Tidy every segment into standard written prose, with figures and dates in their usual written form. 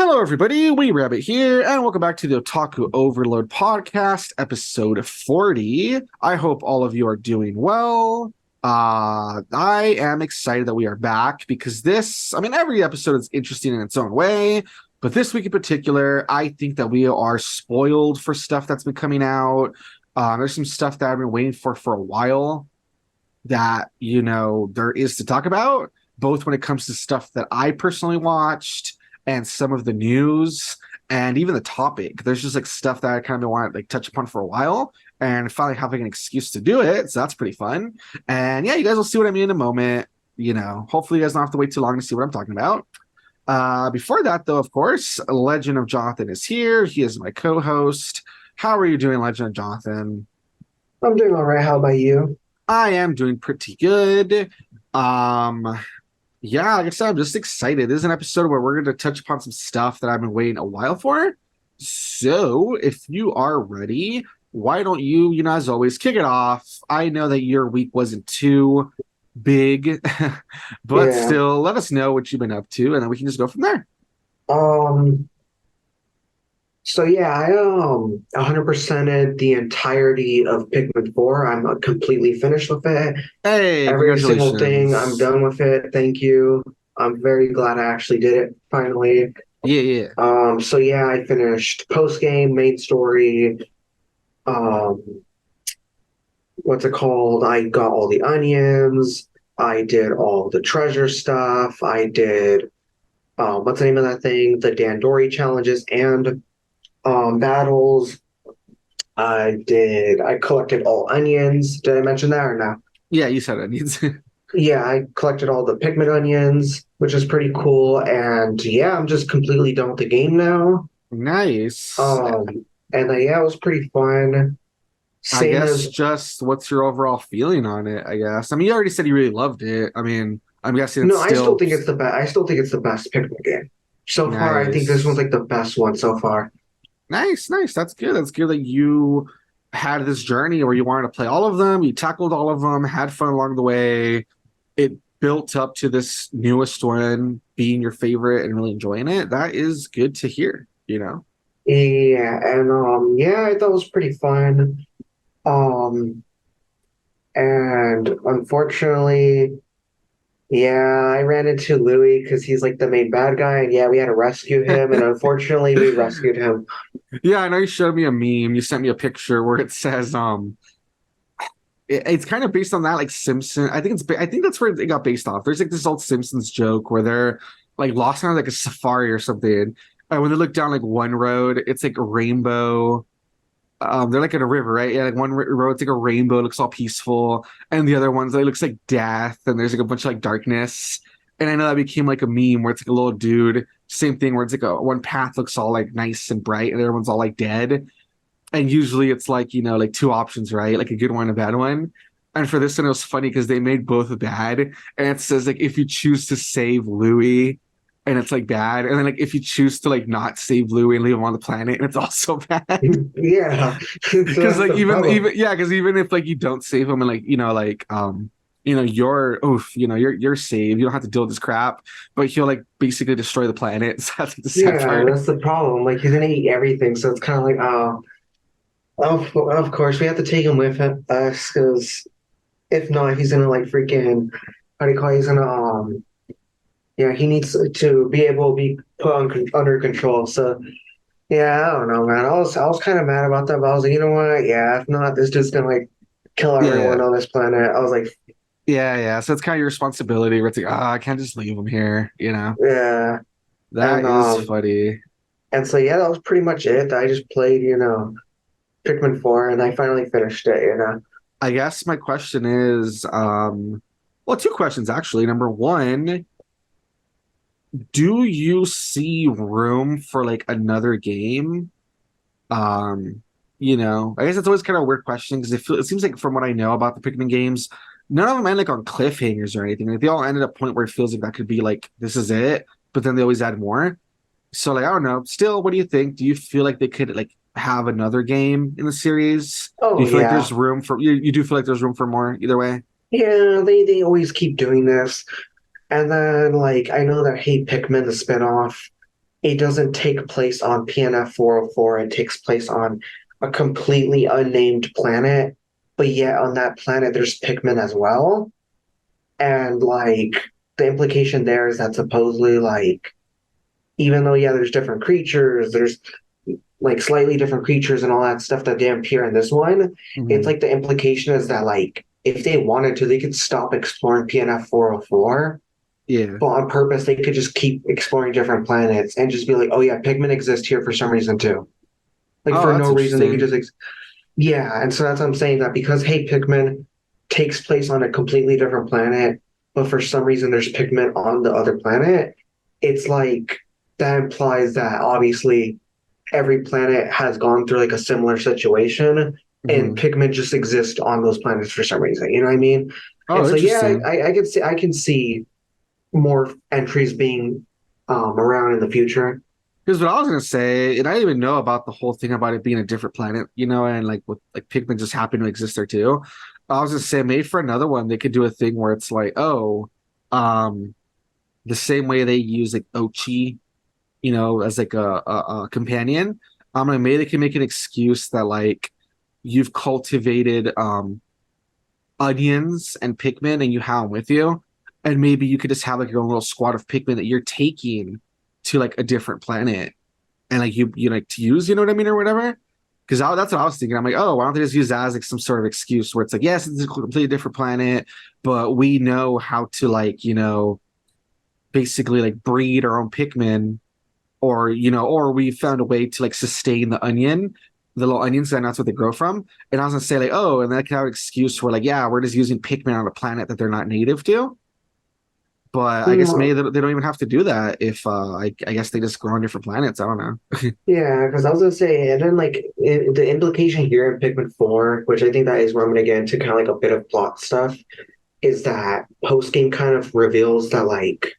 Hello, everybody. Weeb here, and welcome back to the Otaku Overload Podcast, episode 40. I hope all of you are doing well. I am excited that we are back because every episode is interesting in its own way, but this week in particular, I think that we are spoiled for stuff that's been coming out. There's some stuff that I've been waiting for a while that, there is to talk about, both when it comes to stuff that I personally watched and some of the news and even the topic. There's just stuff that I kind of want to touch upon for a while and finally having an excuse to do it. So that's pretty fun. And yeah, you guys will see what I mean in a moment. Hopefully you guys don't have to wait too long to see what I'm talking about. Before that though, of course, Legend of Jonathan is here. He is my co-host. How are you doing, Legend of Jonathan? I'm doing all right. How about you? I am doing pretty good. Yeah, like I said, I'm just excited. This is an episode where we're going to touch upon some stuff that I've been waiting a while for. So if you are ready, why don't you, as always, kick it off? I know that your week wasn't too big, but still, let us know what you've been up to, and then we can just go from there. So yeah, I 100%ed the entirety of Pikmin 4. I'm completely finished with it. Hey, every single thing, I'm done with it. Thank you. I'm very glad I actually did it finally. Yeah. So yeah, I finished post game, main story. What's it called? I got all the onions. I did all the treasure stuff. I did what's the name of that thing? The Dandori challenges and battles. I collected all onions. Did I mention that or no? Yeah, you said onions. Yeah, I collected all the Pikmin onions, which is pretty cool. And yeah, I'm just completely done with the game now. Nice. And yeah, it was pretty fun. Just what's your overall feeling on it, I guess? You already said you really loved it. I'm guessing it's I still think it's the best. I still think it's the best Pikmin game. So far, I think this one's the best one so far. Nice. That's good. That's good that you had this journey where you wanted to play all of them, you tackled all of them, had fun along the way. It built up to this newest one being your favorite and really enjoying it. That is good to hear, Yeah, and yeah, I thought it was pretty fun. And unfortunately, yeah, I ran into Louis because he's the main bad guy, and yeah, we had to rescue him, and unfortunately, we rescued him. Yeah, I know you showed me a meme. You sent me a picture where it says, it's kind of based on that, Simpson. I think that's where it got based off. There's this old Simpsons joke where they're lost on a safari or something, and when they look down one road, it's a rainbow. They're in a river, right? Yeah, one road it's a rainbow, looks all peaceful, and the other ones it looks like death, and there's a bunch of darkness. And I know that became a meme where it's a little dude, same thing where it's one path looks all nice and bright, and everyone's all dead. And usually it's two options, right? A good one and a bad one. And for this one, it was funny because they made both bad, and it says if you choose to save Louis, and it's bad, and then if you choose to not save Louis and leave him on the planet, and it's also bad. Yeah, because even if you don't save him and you're saved, you don't have to deal with this crap, but he'll basically destroy the planet. So that's the sad part. That's the problem. He's gonna eat everything, so it's kind of of course we have to take him with us because if not, he's gonna freaking how do you call it? He's gonna yeah, he needs to be able to be put under control. So, yeah, I don't know, man. I was kind of mad about that, but I was you know what? Yeah, if not, this dude's gonna kill everyone on this planet. I was yeah. So it's kind of your responsibility. Where it's I can't just leave him here, Yeah, that is funny. And so yeah, that was pretty much it. I just played, Pikmin 4, and I finally finished it. I guess my question is, two questions actually. Number one, do you see room for another game? I guess it's always kind of a weird question because it seems from what I know about the Pikmin games, none of them end on cliffhangers or anything. They all ended at a point where it feels that could be this is it, but then they always add more. So I don't know. Still, what do you think? Do you feel they could have another game in the series? Oh, do you feel there's room for you do feel there's room for more either way? Yeah, they always keep doing this. And then, I know that Hate Pikmin, the spinoff, it doesn't take place on PNF 404. It takes place on a completely unnamed planet, but yet on that planet there's Pikmin as well. And like the implication there is that supposedly like even though yeah, there's different creatures, there's like slightly different creatures and all that stuff that didn't appear in this one. It's Hmm. like the implication is that like if they wanted to, they could stop exploring PNF 404, Yeah. but on purpose they could just keep exploring different planets and just be like, oh yeah, Pikmin exist here for some reason too. Like Oh, for that's no reason they could interesting. just yeah, and so that's what I'm saying that because hey, Pikmin takes place on a completely different planet, but for some reason there's Pikmin on the other planet. It's like that implies that obviously every planet has gone through like a similar situation, and Hmm. Pikmin just exist on those planets for some reason. You know what I mean? And Oh, so yeah, interesting. I can see more entries being around in the future. Because what I was gonna say, and I didn't even know about the whole thing about it being a different planet, and like with like Pikmin just happen to exist there too. I was gonna say maybe for another one they could do a thing where it's like, oh, um, the same way they use like Ochi, as like a companion. I'm like maybe they can make an excuse that like you've cultivated onions and Pikmin and you have them with you, and maybe you could just have like your own little squad of Pikmin that you're taking to like a different planet and like you like to use, you know what I mean, or whatever. Because that's what I was thinking. I'm like, oh, why don't they just use that as like some sort of excuse where it's like, yes, it's a completely different planet, but we know how to like, basically like breed our own Pikmin, or or we found a way to like sustain the little onions, and that's what they grow from. And I was gonna say like, oh, and that can have an excuse for like, yeah, we're just using Pikmin on a planet that they're not native to. But I guess maybe they don't even have to do that if I guess they just grow on different planets. I don't know. Yeah, because I was gonna say, and then like the implication here in Pikmin 4, which I think that is where I'm gonna get into kind of like a bit of plot stuff, is that post game kind of reveals that like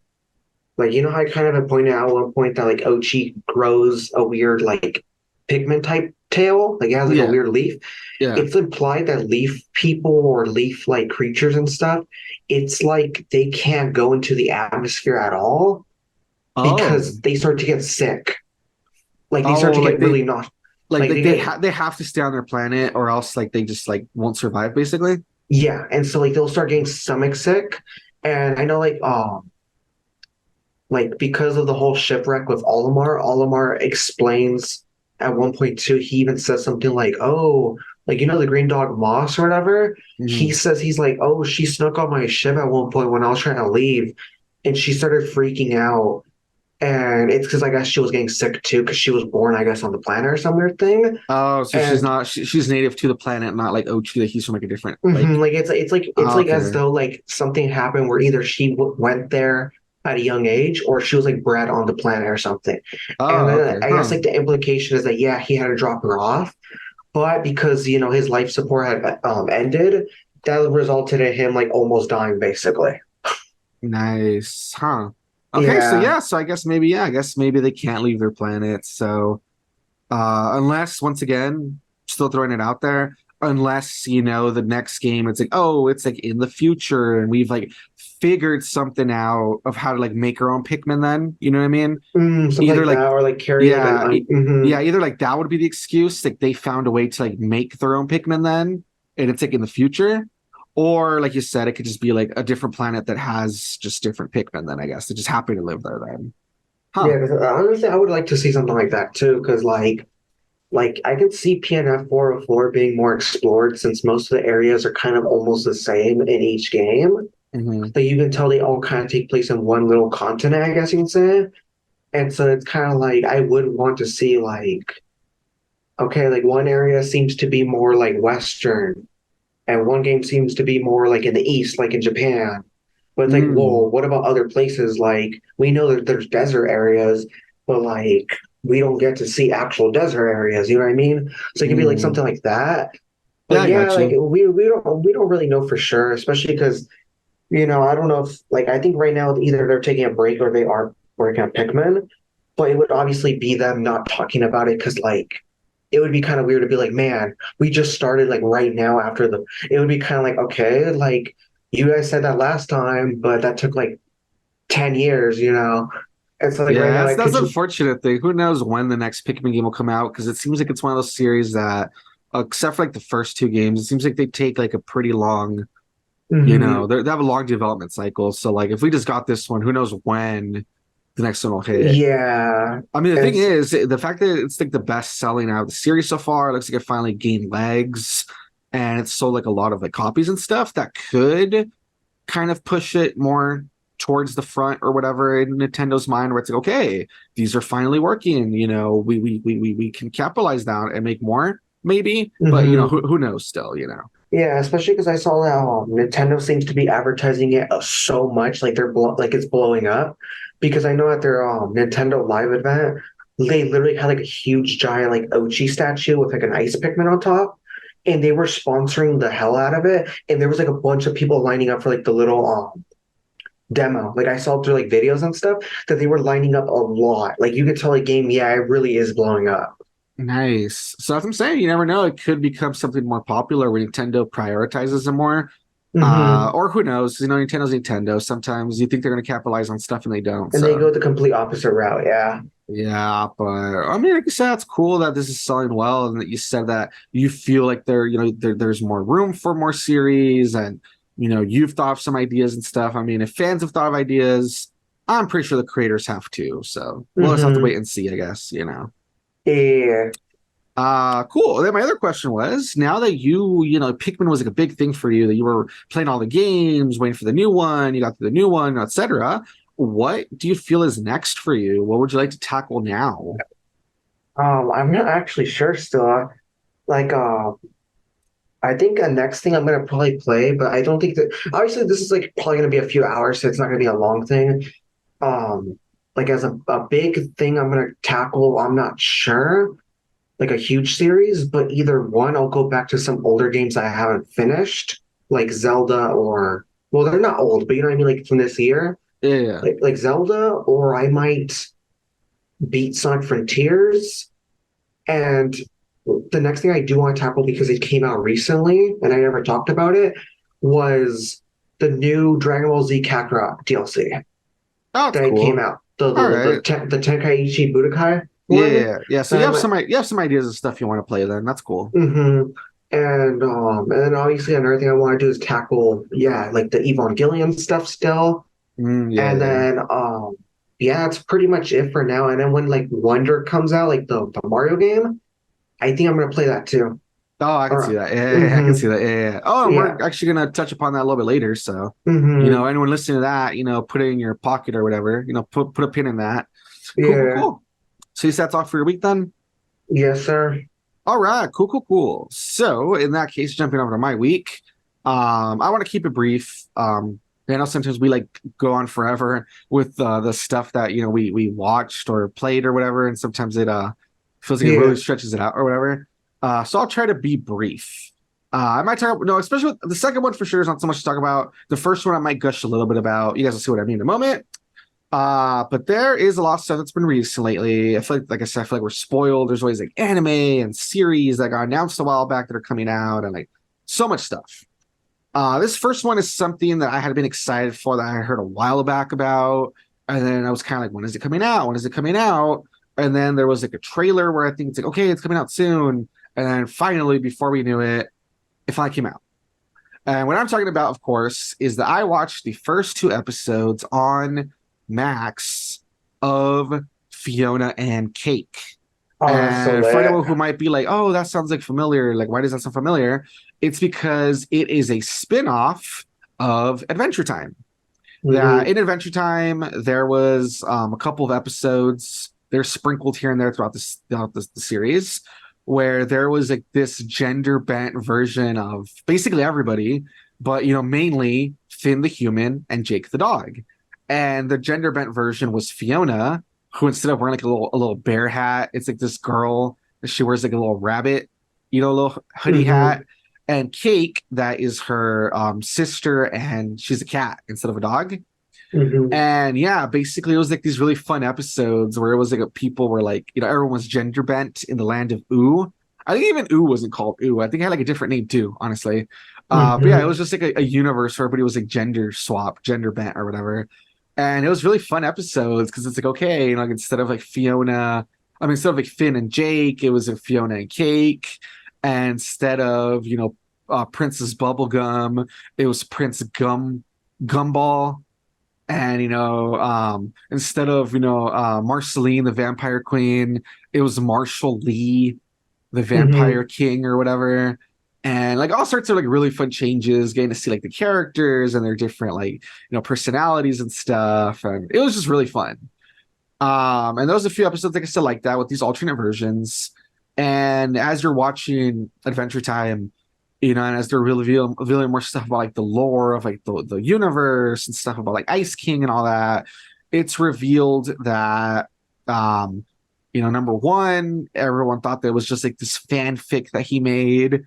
you know how I kind of pointed out at one point that like Ochi grows a weird like pigment type tail, like it has like a Yeah, weird leaf. yeah. It's implied that leaf people or leaf like creatures and stuff, it's like they can't go into the atmosphere at all Oh, because they start to get sick. Like they start oh, to like get they really not like like like they they get have they have to stay on their planet, or else like they just like won't survive, basically. yeah, and so like they'll start getting stomach sick. And I know like because of the whole shipwreck with Olimar explains at one point too, he even says something like, oh, like you know the green dog Moss or whatever? He Hmm. says he's like, oh, she snuck on my ship at one point when I was trying to leave and she started freaking out. And it's because I guess she was getting sick too, because she was born, I guess, on the planet or some weird thing. Oh, so she's And not she's native to the planet, not like Ochi, that he's from like a different like. like it's Oh, like as okay. though like something happened where either she went there at a young age or she was like bred on the planet or something. And Oh, then okay. I guess Huh. like the implication is that yeah, he had to drop her off, but because you know his life support had ended, that resulted in him like almost dying basically. Nice. Huh. Okay, so Yeah. yeah, so I guess maybe yeah, I guess maybe they can't leave their planet. So unless once again, still throwing it out there, unless the next game it's like, oh, it's like in the future and we've like figured something out of how to like make our own Pikmin then, you know what I mean? Something Either like like that, or like carry like yeah, mhm. yeah, either like that would be the excuse, like they found a way to like make their own Pikmin then, and it's like in the future. Or like you said, it could just be like a different planet that has just different Pikmin then, I guess. They just happen to live there then. Huh. Yeah, 'cause honestly, I would like to see something like that too, because like I could see PNF 404 being more explored since most of the areas are kind of almost the same in each game. Hmm. Like you can tell they all kind of take place in one little continent, I guess you can say. And so it's kind of like I would want to see like okay, like one area seems to be more like Western, and one game seems to be more like in the East, like in Japan. But it's like, Mm. whoa, what about other places? Like we know that there's desert areas, but like we don't get to see actual desert areas. You know what I mean? So it could be like Mm. something like that. Yeah, But I yeah, got like you. we don't really know for sure, especially because I don't know if like I think right now either they're taking a break or they are working on Pikmin. But it would obviously be them not talking about it because like it would be kind of weird to be like, man, we just started like right now after the. It would be kind of like okay, like you guys said that last time, but that took like 10 years. It's like right Yeah, now, that's the unfortunate thing. Who knows when the next Pikmin game will come out? Because it seems like it's one of those series that, except for like the first two games, it seems like they take like a pretty long, Mhm. they have a long development cycle. So like if we just got this one, who knows when the next one will hit? Yeah, I mean, the thing it's is, the fact that it's like the best selling out of the series so far, it looks like it finally gained legs, and it's sold like a lot of like copies and stuff that could kind of push it more towards the front or whatever in Nintendo's mind, where it's like, okay, these are finally working. We can capitalize that and make more, maybe. But mhm. who knows still, Yeah, especially because I saw that Nintendo seems to be advertising it so much, like like it's blowing up. Because I know at their Nintendo Live event, they literally had like a huge giant like Ochi statue with like an ice Pikmin on top, and they were sponsoring the hell out of it. And there was like a bunch of people lining up for like the little demo. Like I saw through like videos and stuff that they were lining up a lot. Like you could tell a game, yeah, it really is blowing up. Nice. So as I'm saying, you never know. It could become something more popular when Nintendo prioritizes it more. Hmm. Or who knows? Nintendo's Nintendo. Sometimes you think they're going to capitalize on stuff and they don't. And they So go the complete opposite route. Yeah. yeah, but I mean, like you said, it's cool that this is selling well, and that you said that you feel like there's more room for more series, and you've thought of some ideas and stuff. I mean, if fans have thought of ideas, I'm pretty sure the creators have too. So we'll just have to wait Hmm. and see, I guess. Yeah. Cool. Then my other question was, now that Pikmin was like a big thing for you, that you were playing all the games, waiting for the new one, you got to the new one, etc. What do you feel is next for you? What would you like to tackle now? I'm not actually sure still. Like, I think the next thing I'm gonna probably play, but I don't think that obviously this is like probably gonna be a few hours, so it's not gonna be a long thing. Like as a big thing I'm gonna tackle, I'm not sure, like a huge series, but either one, I'll go back to some older games I haven't finished, like Zelda or well, they're not old, but you know what I mean, like from this year, Yeah. like Zelda, or I might beat Sonic Frontiers. And the next thing I do want to tackle because it came out recently and I never talked about it was the new Dragon Ball Z Kakarot DLC Oh, that's that it came cool. out. The All the right. the Tenkaichi Budokai Yeah, one. yeah, yeah. So And you have some ideas of stuff you want to play then. That's cool. and then obviously another thing I want to do is tackle like the Evangelion stuff still. Yeah, And yeah. then yeah, that's pretty much it for now. And then when like Wonder comes out, like the Mario game, I think I'm gonna play that too. Oh, I can see Or that. Yeah, I can mm-hmm. see that. Yeah. Oh, and Yeah. we're actually gonna touch upon that a little bit later. So, Mm-hmm. anyone listening to that, put it in your pocket or whatever. Put a pin in that. Cool, cool, Yeah. cool. So you set off for your week then? Yes, sir. All right, cool, cool, cool. So in that case, jumping over to my week, I want to keep it brief. I know sometimes we like go on forever with the stuff that we watched or played or whatever, and sometimes it feels like it really Yeah. stretches it out or whatever. So I'll try to be brief. I might talk, no, especially with the second one for sure is not so much to talk about. The first one I might gush a little bit about. You guys will see what I mean in a moment. But there is a lot of stuff that's been released lately. I feel like I said, I feel like we're spoiled. There's always like anime and series that got announced a while back that are coming out, and like so much stuff. This first one is something that I had been excited for that I heard a while back about, and then I was kind of like, when is it coming out? When is it coming out? And then there was like a trailer where I think it's like, okay, it's coming out soon. And then finally, before we knew it, it finally came out. And what I'm talking about, of course, is that I watched the first two episodes on Max of Fionna and Cake. Oh, that's so And for lit. anyone who might be like, oh, that sounds like familiar, like, why does that sound familiar? It's because it is a spin-off of Adventure Time. That Mm-hmm. in Adventure Time, there was a couple of episodes, they're sprinkled here and there throughout the series, where there was like this gender bent version of basically everybody, but mainly Finn the human and Jake the dog. And the gender bent version was Fionna, who instead of wearing like a little bear hat, it's like this girl. She wears like a little rabbit, a little hoodie Mm-hmm. hat. And Cake, that is her sister, and she's a cat instead of a dog. Mm-hmm. And yeah, basically it was like these really fun episodes where it was like people were like, everyone was gender bent in the land of Ooh. I think even Ooh wasn't called Ooh. I think it had like a different name too, honestly. But yeah, it Mm-hmm. was just like a universe where everybody was like gender swap, gender bent or whatever. And it was really fun episodes because it's like, okay, like instead of like Fionna, I mean, instead of like Finn and Jake, it was like Fionna and Cake. And instead of, Princess Bubblegum, it was Prince Gumball. And, instead of, Marceline, the Vampire Queen, it was Marshall Lee, the Hmm. Vampire King or whatever. And like all sorts of like really fun changes, getting to see like the characters and their different like, personalities and stuff. And it was just really fun. And there was a few episodes, like I said, like that with these alternate versions. And as you're watching Adventure Time, and as they're revealing more stuff about like the lore of like the universe and stuff about like Ice King and all that, it's revealed that number one, everyone thought that it was just like this fanfic that he made.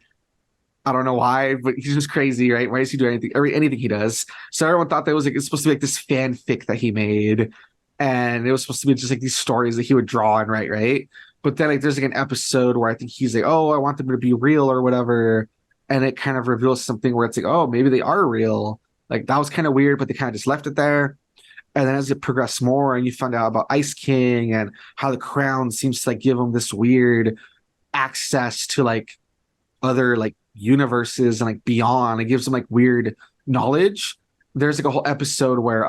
I don't know why, but he's just crazy, right? Why does he do anything he does? So everyone thought that was like it's supposed to be like this fanfic that he made, and it was supposed to be just like these stories that he would draw and write, right? But then like there's like an episode where I think he's like, oh, I want them to be real or whatever, and it kind of reveals something where it's like, oh, maybe they are real. Like that was kind of weird, but they kind of just left it there. And then as it progressed more, and you found out about Ice King and how the crown seems to like give him this weird access to like other like universes and like beyond. It gives them like weird knowledge. There's like a whole episode where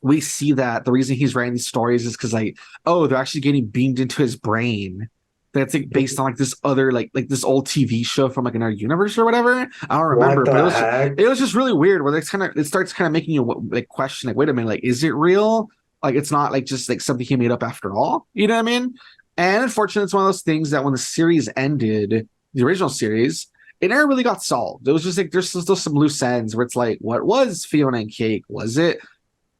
we see that the reason he's writing these stories is because like, oh, they're actually getting beamed into his brain. That's like based on like this other like this old TV show from like another universe or whatever. I don't What remember, but it the was heck? it was just really weird where it starts kind of making you like question like, wait a minute, like is it real? Like it's not like just like something he made up after all. You know what I mean? And unfortunately, it's one of those things that when the series ended, the original series, it never really got solved. It was just like there's still some loose ends where it's like, what was Fiona and Cake? Was it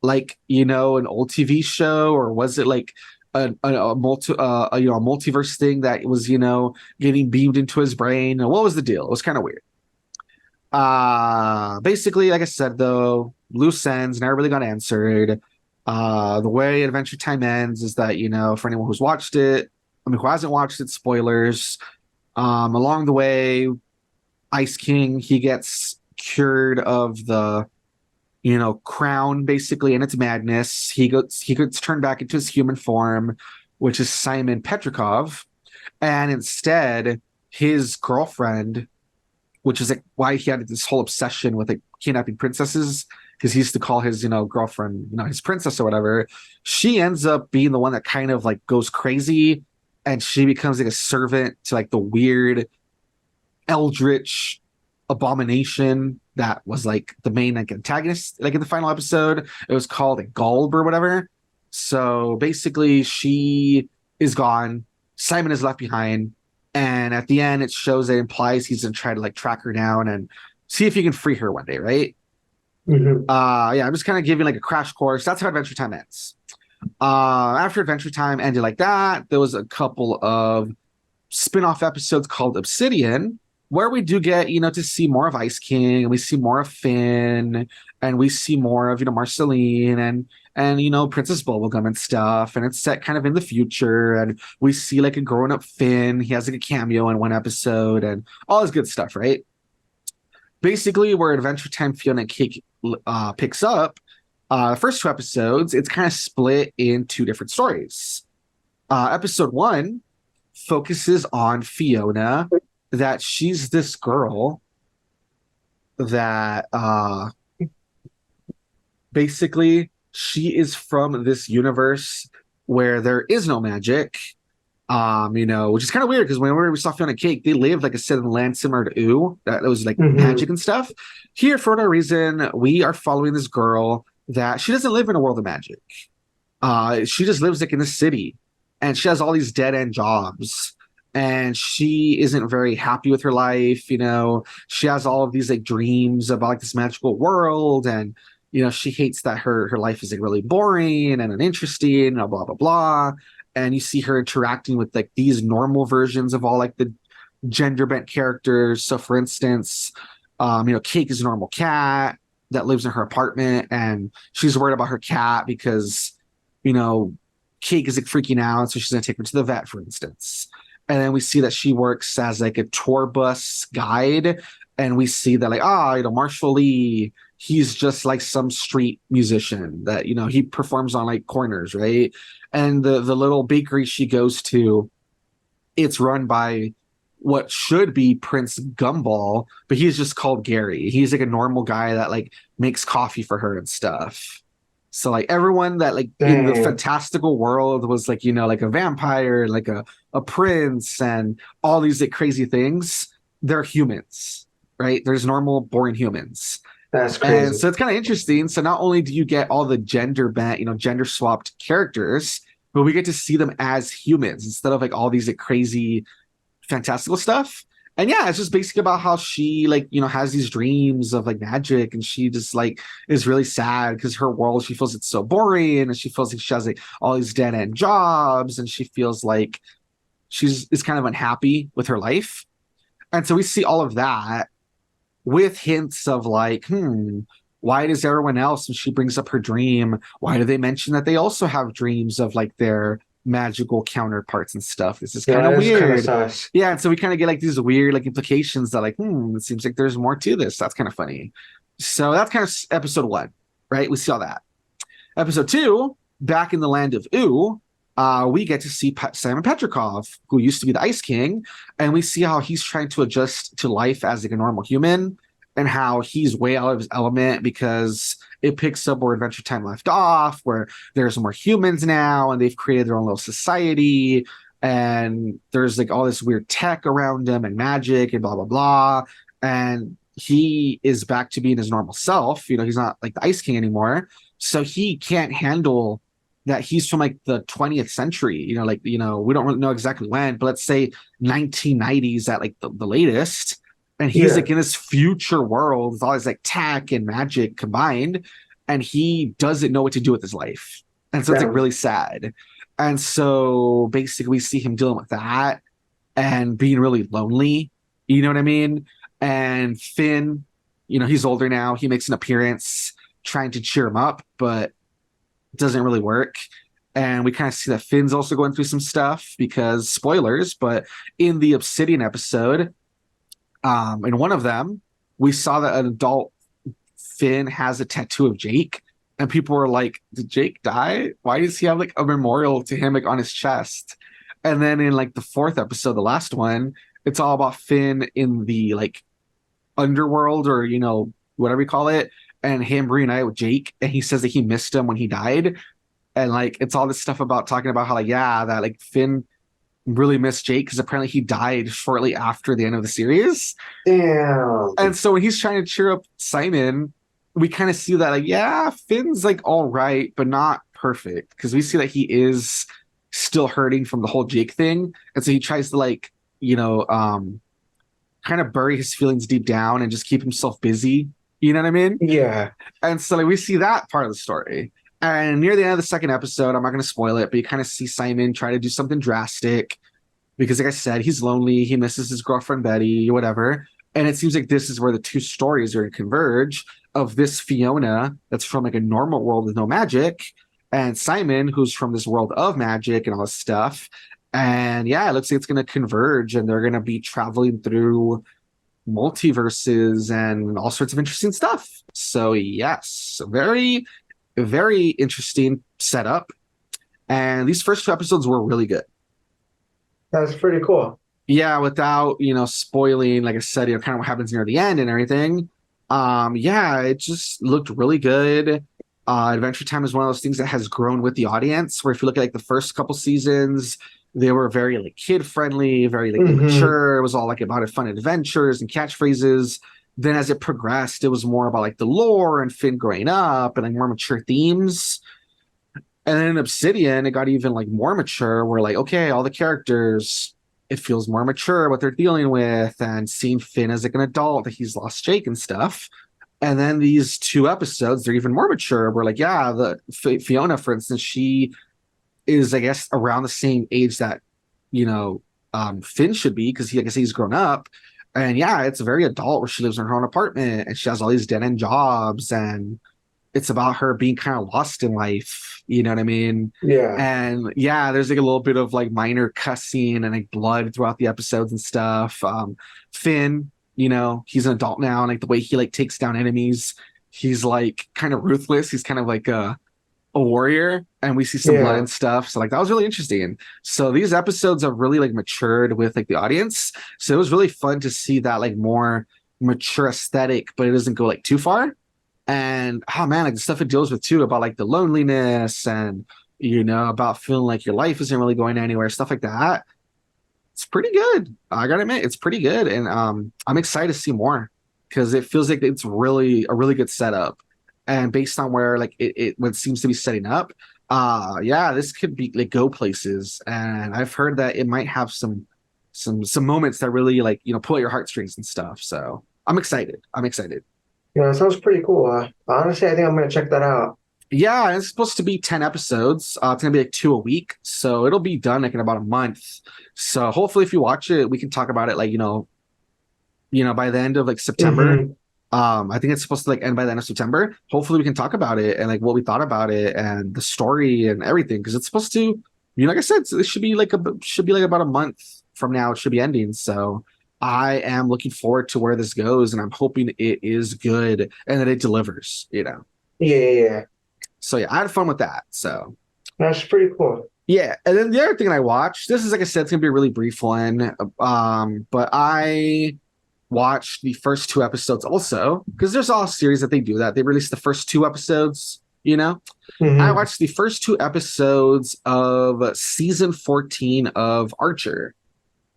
like an old TV show, or was it like a multiverse thing that was getting beamed into his brain? And what was the deal? It was kind of weird. Basically, like I said, though, loose ends never really got answered. The way Adventure Time ends is that for anyone who's watched it, I mean, who hasn't watched it, spoilers. Along the way, Ice King, he gets cured of the crown basically and its madness. He gets turned back into his human form, which is Simon Petrikov, and instead his girlfriend, which is like why he had this whole obsession with like kidnapping princesses, because he used to call his girlfriend his princess or whatever. She ends up being the one that kind of like goes crazy, and she becomes like a servant to like the weird eldritch abomination that was like the main like antagonist like in the final episode. It was called like Gulb or whatever. So basically she is gone, Simon is left behind, and at the end it shows that it implies he's gonna try to like track her down and see if he can free her one day, right? Hmm. Yeah, I'm just kind of giving like a crash course. That's how Adventure Time ends. After Adventure Time ended like that, there was a couple of spin-off episodes called Obsidian, where we do get, to see more of Ice King, and we see more of Finn, and we see more of, Marceline and Princess Bubblegum and stuff. And it's set kind of in the future, and we see like a grown-up Finn. He has like a cameo in one episode and all this good stuff, right? Basically, where Adventure Time Fiona and Cake picks up, the first two episodes, it's kind of split in two different stories. Episode one focuses on Fiona, that she's this girl that basically she is from this universe where there is no magic. Which is kind of weird because whenever we saw Fiona Cake, they lived like a set of land similar to Ooh, that was like magic Hmm. and stuff. Here, for no reason, we are following this girl that she doesn't live in a world of magic. She just lives like in the city, and she has all these dead end jobs, and she isn't very happy with her life. She has all of these like dreams about like this magical world, and she hates that her life is like really boring and uninteresting, and blah blah blah. And you see her interacting with like these normal versions of all like the gender bent characters. So, for instance, Cake is a normal cat that lives in her apartment, and she's worried about her cat because you know, Cake is like freaking out, so she's gonna take her to the vet, for instance. And then we see that she works as like a tour bus guide, and we see that like Marshall Lee, he's just like some street musician that, you know, he performs on like corners, right? And the little bakery she goes to, it's run by what should be Prince Gumball, but he's just called Gary. He's like a normal guy that like makes coffee for her and stuff. So like everyone that like in the Damn. fantastical world was like, you know, like a vampire, like a prince and all these like crazy things, they're humans, right? There's normal, boring humans. That's And crazy. so it's kind of interesting. So not only do you get all the gender bent, you know, gender swapped characters, but we get to see them as humans instead of like all these like crazy fantastical stuff. And yeah, it's just basically about how she like, you know, has these dreams of like magic and she just like is really sad because her world, she feels it's so boring and she feels like she has like all these dead end jobs and she feels like she's is kind of unhappy with her life. And so we see all of that with hints of like, why does everyone else, when she brings up her dream, why do they mention that they also have dreams of like their magical counterparts and stuff? This is Yeah, kind of that is kind of weird. sus. Yeah, and so we kind of get like these weird like implications that like, it seems like there's more to this. That's kind of funny. So that's kind of episode one, right? We see all that. Episode two, back in the land of Ooh, we get to see Simon Petrikov, who used to be the Ice King, and we see how he's trying to adjust to life as like a normal human, and how he's way out of his element because it picks up where Adventure Time left off, where there's more humans now, and they've created their own little society, and there's like all this weird tech around him and magic and blah blah blah, and he is back to being his normal self. You know, he's not like the Ice King anymore, so he can't handle that he's from like the 20th century, you know, like, you know, we don't really know exactly when, but let's say 1990s at like the latest. And he's Yeah, like in this future world with all his like tech and magic combined, and he doesn't know what to do with his life. And so it's like damn. really sad. And so basically we see him dealing with that and being really lonely. You know what I mean? And Finn, you know, he's older now. He makes an appearance trying to cheer him up, but doesn't really work. And we kind of see that Finn's also going through some stuff because spoilers, but in the Obsidian episode, in one of them, we saw that an adult Finn has a tattoo of Jake, and people were like, "Did Jake die? Why does he have like a memorial to him like on his chest?" And then in like the fourth episode, the last one, it's all about Finn in the like underworld or you know whatever you call it, and him reunite with Jake, and he says that he missed him when he died, and like it's all this stuff about talking about how like yeah that like Finn really missed Jake because apparently he died shortly after the end of the series. Damn. And so when he's trying to cheer up Simon, we kind of see that like, yeah, Finn's like all right, but not perfect. Because we see that he is still hurting from the whole Jake thing. And so he tries to like, you know, kind of bury his feelings deep down and just keep himself busy. You know what I mean? Yeah, And so like we see that part of the story. And near the end of the second episode, I'm not going to spoil it, but you kind of see Simon try to do something drastic because, like I said, he's lonely. He misses his girlfriend, Betty, whatever. And it seems like this is where the two stories are going to converge of this Fionna that's from like a normal world with no magic and Simon who's from this world of magic and all this stuff. And yeah, it looks like it's going to converge and they're going to be traveling through multiverses and all sorts of interesting stuff. So yes, very, very interesting setup. And these first two episodes were really good. that's pretty cool. Yeah, without, you know, spoiling, like I said, you know, kind of what happens near the end and everything. Yeah, it just looked really good. Adventure Time is one of those things that has grown with the audience, where if you look at like the first couple seasons, they were very like kid friendly, very like Hmm. mature. It was all like about fun adventures and catchphrases. Then as it progressed, it was more about like the lore and Finn growing up and like more mature themes. And then in Obsidian, it got even like more mature, where like, okay, all the characters, it feels more mature what they're dealing with, and seeing Finn as like an adult, that he's lost Jake and stuff. And then these two episodes, they're even more mature. We're like, yeah, the Fionna, for instance, she is, I guess, around the same age that, you know, Finn should be, because I guess he's grown up. And yeah, it's very adult where she lives in her own apartment and she has all these dead end jobs and it's about her being kind of lost in life. You know what I mean? Yeah, And yeah, there's like a little bit of like minor cussing and like blood throughout the episodes and stuff. Finn, you know, he's an adult now, and like the way he like takes down enemies he's like kind of ruthless. He's kind of like a warrior, and we see some blood Yeah. and stuff. So like that was really interesting. So these episodes have really like matured with like the audience. So it was really fun to see that like more mature aesthetic, but it doesn't go like too far. And oh man, like the stuff it deals with too about like the loneliness and about feeling like your life isn't really going anywhere, stuff like that. It's pretty good. I gotta admit, it's pretty good, and I'm excited to see more because it feels like it's really a really good setup, and based on where like it what seems to be setting up, yeah, this could be like go places, and I've heard that it might have some moments that really like pull at your heartstrings and stuff. So I'm excited. I'm excited. Yeah, it sounds pretty cool. Honestly, I think I'm gonna check that out. Yeah, it's supposed to be 10 episodes. It's gonna be like 2 a week, so it'll be done like in about a month. So hopefully, if you watch it, we can talk about it like by the end of like September. Hmm. I think it's supposed to like end by the end of September. Hopefully, we can talk about it and like what we thought about it and the story and everything because it's supposed to, like I said, it should be like about a month from now. It should be ending. So I am looking forward to where this goes, and I'm hoping it is good and that it delivers. Yeah, yeah, yeah. So yeah, I had fun with that. So That's pretty cool. yeah, and then the other thing I watched, this is like I said, it's gonna be a really brief one. But I watched the first 2 episodes also, because there's all series that they do that. They release the first 2 episodes. I Hmm. watched the first 2 episodes of season 14 of Archer,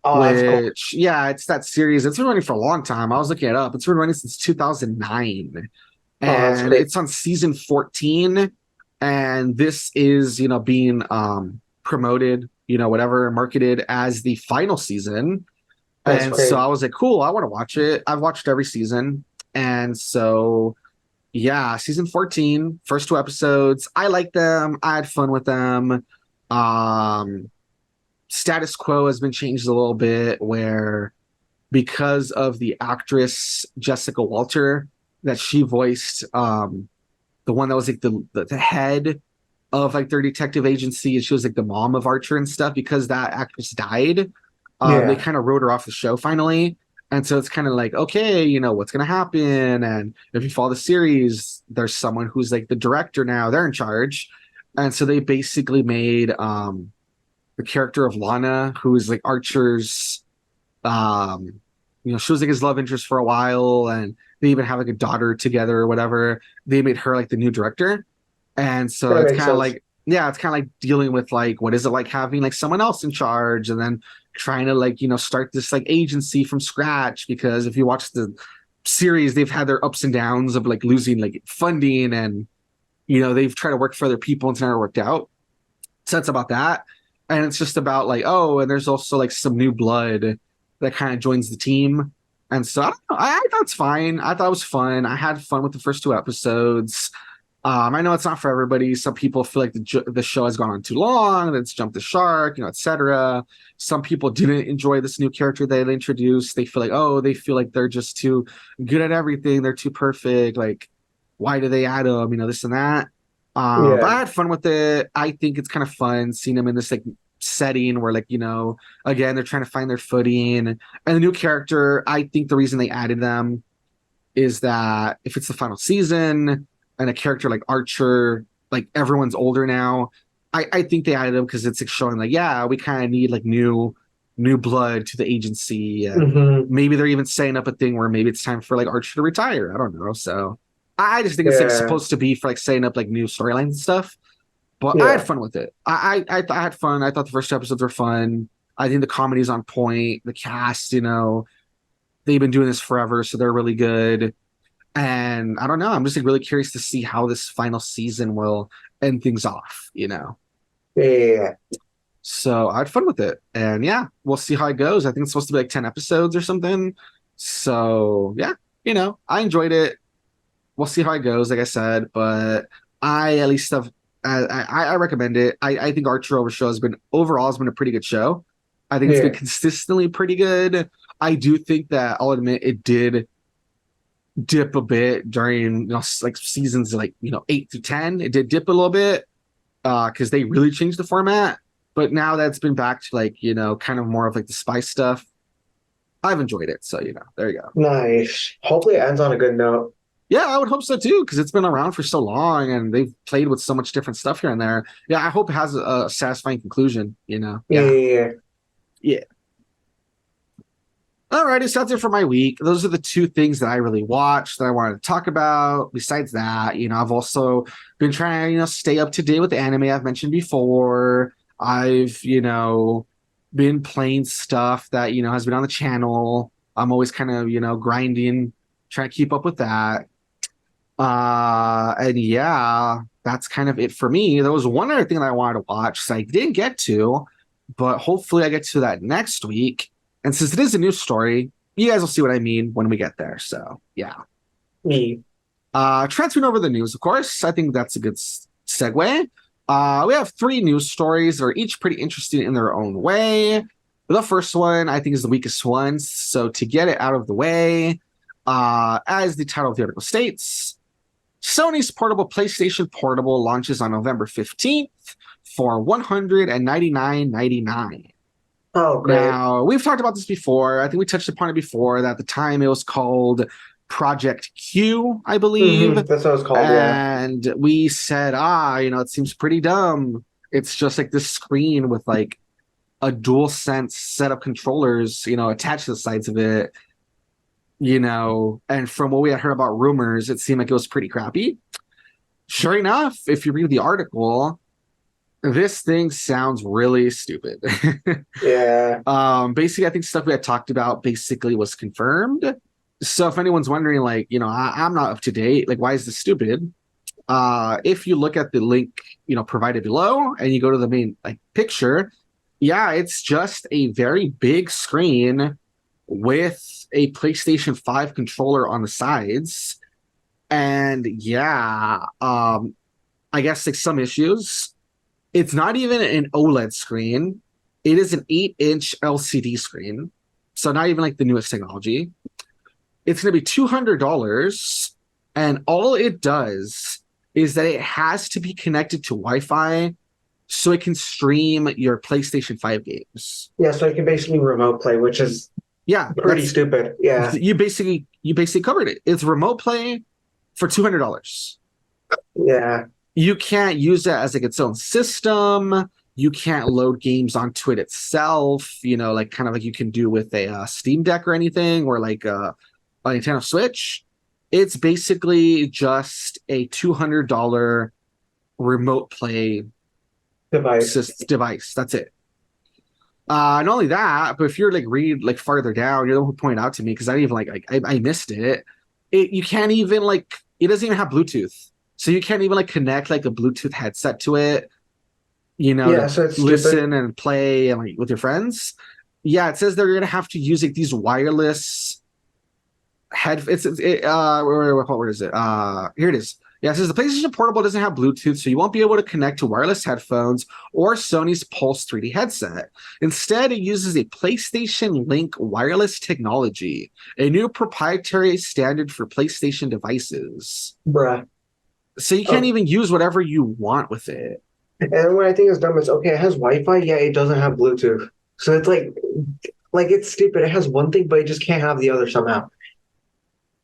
Oh, that's cool. which yeah, it's that series. It's been running for a long time. I was looking it up. It's been running since 2009 Oh, that's and great. it's on season 14, and this is being promoted, whatever, marketed as the final season. That's And so great. I was like, cool, I want to watch it. I've watched every season. And so yeah, season 14, first 2 episodes, I like them. I had fun with them. um Status quo has been changed a little bit where, because of the actress Jessica Walter, that she voiced the one that was like the head of like their detective agency, and she was like the mom of Archer and stuff. Because that actress died, they Yeah. kind of wrote her off the show finally. And so it's kind of like, okay, what's gonna happen? And if you follow the series, there's someone who's like the director now, they're in charge. And so they basically made the character of Lana, who is like Archer's she was like his love interest for a while, and they even have like a daughter together or whatever. They made her like the new director. And so That it's makes kind of sense. like, yeah, it's kind of like dealing with like what is it like having like someone else in charge, and then trying to like start this like agency from scratch. Because if you watch the series, they've had their ups and downs of like losing like funding, and they've tried to work for other people and it's never worked out. So it's about that. And it's just about like, oh, and there's also like some new blood that kind of joins the team. And so I don't know. I thought it's fine. I thought it was fun. I had fun with the first 2 episodes. I know it's not for everybody. Some people feel like the show has gone on too long, that it's jumped the shark, etc. Some people didn't enjoy this new character that they introduced. They feel like, oh, they feel like they're just too good at everything. They're too perfect. Like, why do they add them? This and that. But I Yeah. had fun with it. I think it's kind of fun seeing them in this like setting where like again, they're trying to find their footing. And the new character, I think the reason they added them is that if it's the final season and a character like Archer, like everyone's older now, I think they added him because it's like showing like, yeah, we kind of need like new blood to the agency. And Hmm. maybe they're even setting up a thing where maybe it's time for like Archer to retire. I don't know. So I just think it's like Yeah. supposed to be for like setting up like new storylines and stuff. But I had Yeah. fun with it. I had fun. I thought the first 2 episodes were fun. I think the comedy's on point. The cast, they've been doing this forever, so they're really good. And I don't know. I'm just like really curious to see how this final season will end things off. Yeah. So I had fun with it. And yeah, we'll see how it goes. I think it's supposed to be like 10 episodes or something. So yeah, I enjoyed it. We'll see how it goes, like I said, but I at least have I recommend it. I think Archer over show has been a pretty good show. I think it's been Yeah. consistently pretty good. I do think that I'll admit it did dip a bit during like seasons like 8 through 10. It did dip a little bit because they really changed the format. But now that's been back to like kind of more of like the spice stuff. I've enjoyed it. So there you go. Nice. Hopefully it ends on a good note. Yeah, I would hope so too, because it's been around for so long and they've played with so much different stuff here and there. Yeah, I hope it has a satisfying conclusion, you know? Yeah, Yeah. yeah, yeah. Yeah. Alrighty, so that's it for my week. Those are the two things that I really watched that I wanted to talk about. Besides that, I've also been trying to, stay up to date with the anime I've mentioned before. I've, been playing stuff that, has been on the channel. I'm always kind of, grinding, trying to keep up with that. And yeah, that's kind of it for me. There was one other thing that I wanted to watch, so I didn't get to, but hopefully I get to that next week. And since it is a news story, you guys will see what I mean when we get there. So yeah. Me. Transferring over the news, of course. I think that's a good segue. We have 3 news stories that are each pretty interesting in their own way. The first one, I think, is the weakest one. So to get it out of the way, as the title of the article states, Sony's portable PlayStation Portable launches on November 15th for $199.99. Oh, great. Now, we've talked about this before. I think we touched upon it before, that at the time it was called Project Q, I believe. That's what it was called, yeah. And we said, it seems pretty dumb. It's just like this screen with like a dual sense set of controllers, attached to the sides of it, and from what we had heard about rumors, it seemed like it was pretty crappy. Sure enough, if you read the article, this thing sounds really stupid. Yeah. Basically, I think stuff we had talked about basically was confirmed. So if anyone's wondering, like, I'm not up to date, like, why is this stupid? If you look at the link, provided below, and you go to the main picture, yeah, it's just a very big screen with a PlayStation 5 controller on the sides. And yeah, I guess like some issues. It's not even an OLED screen. It is an 8-inch LCD screen. So not even like the newest technology. It's going to be $200. And all it does is that it has to be connected to Wi-Fi so it can stream your PlayStation 5 games. Yeah, so I can basically remote play, which is pretty stupid. Yeah. You basically covered it. It's remote play for $200. Yeah. You can't use it as like its own system. You can't load games onto it itself, like kind of like you can do with a Steam Deck or anything, or like a Nintendo Switch. It's basically just a $200 remote play device. That's it. Not only that, but if you're read farther down, you're the one who pointed out to me, because I didn't even I missed it. You can't even it doesn't even have Bluetooth. So you can't even connect a Bluetooth headset to it, so it's listen stupid. and play and with your friends. Yeah, it says they're gonna have to use these wireless what is it? Here it is. Yeah, it says the PlayStation Portable doesn't have Bluetooth, so you won't be able to connect to wireless headphones or Sony's Pulse 3D headset. Instead, it uses a PlayStation Link wireless technology, a new proprietary standard for PlayStation devices. Bruh. So you can't even use whatever you want with it. And what I think is dumb is, okay, it has Wi-Fi, yeah, it doesn't have Bluetooth. So it's like it's stupid. It has one thing, but it just can't have the other somehow.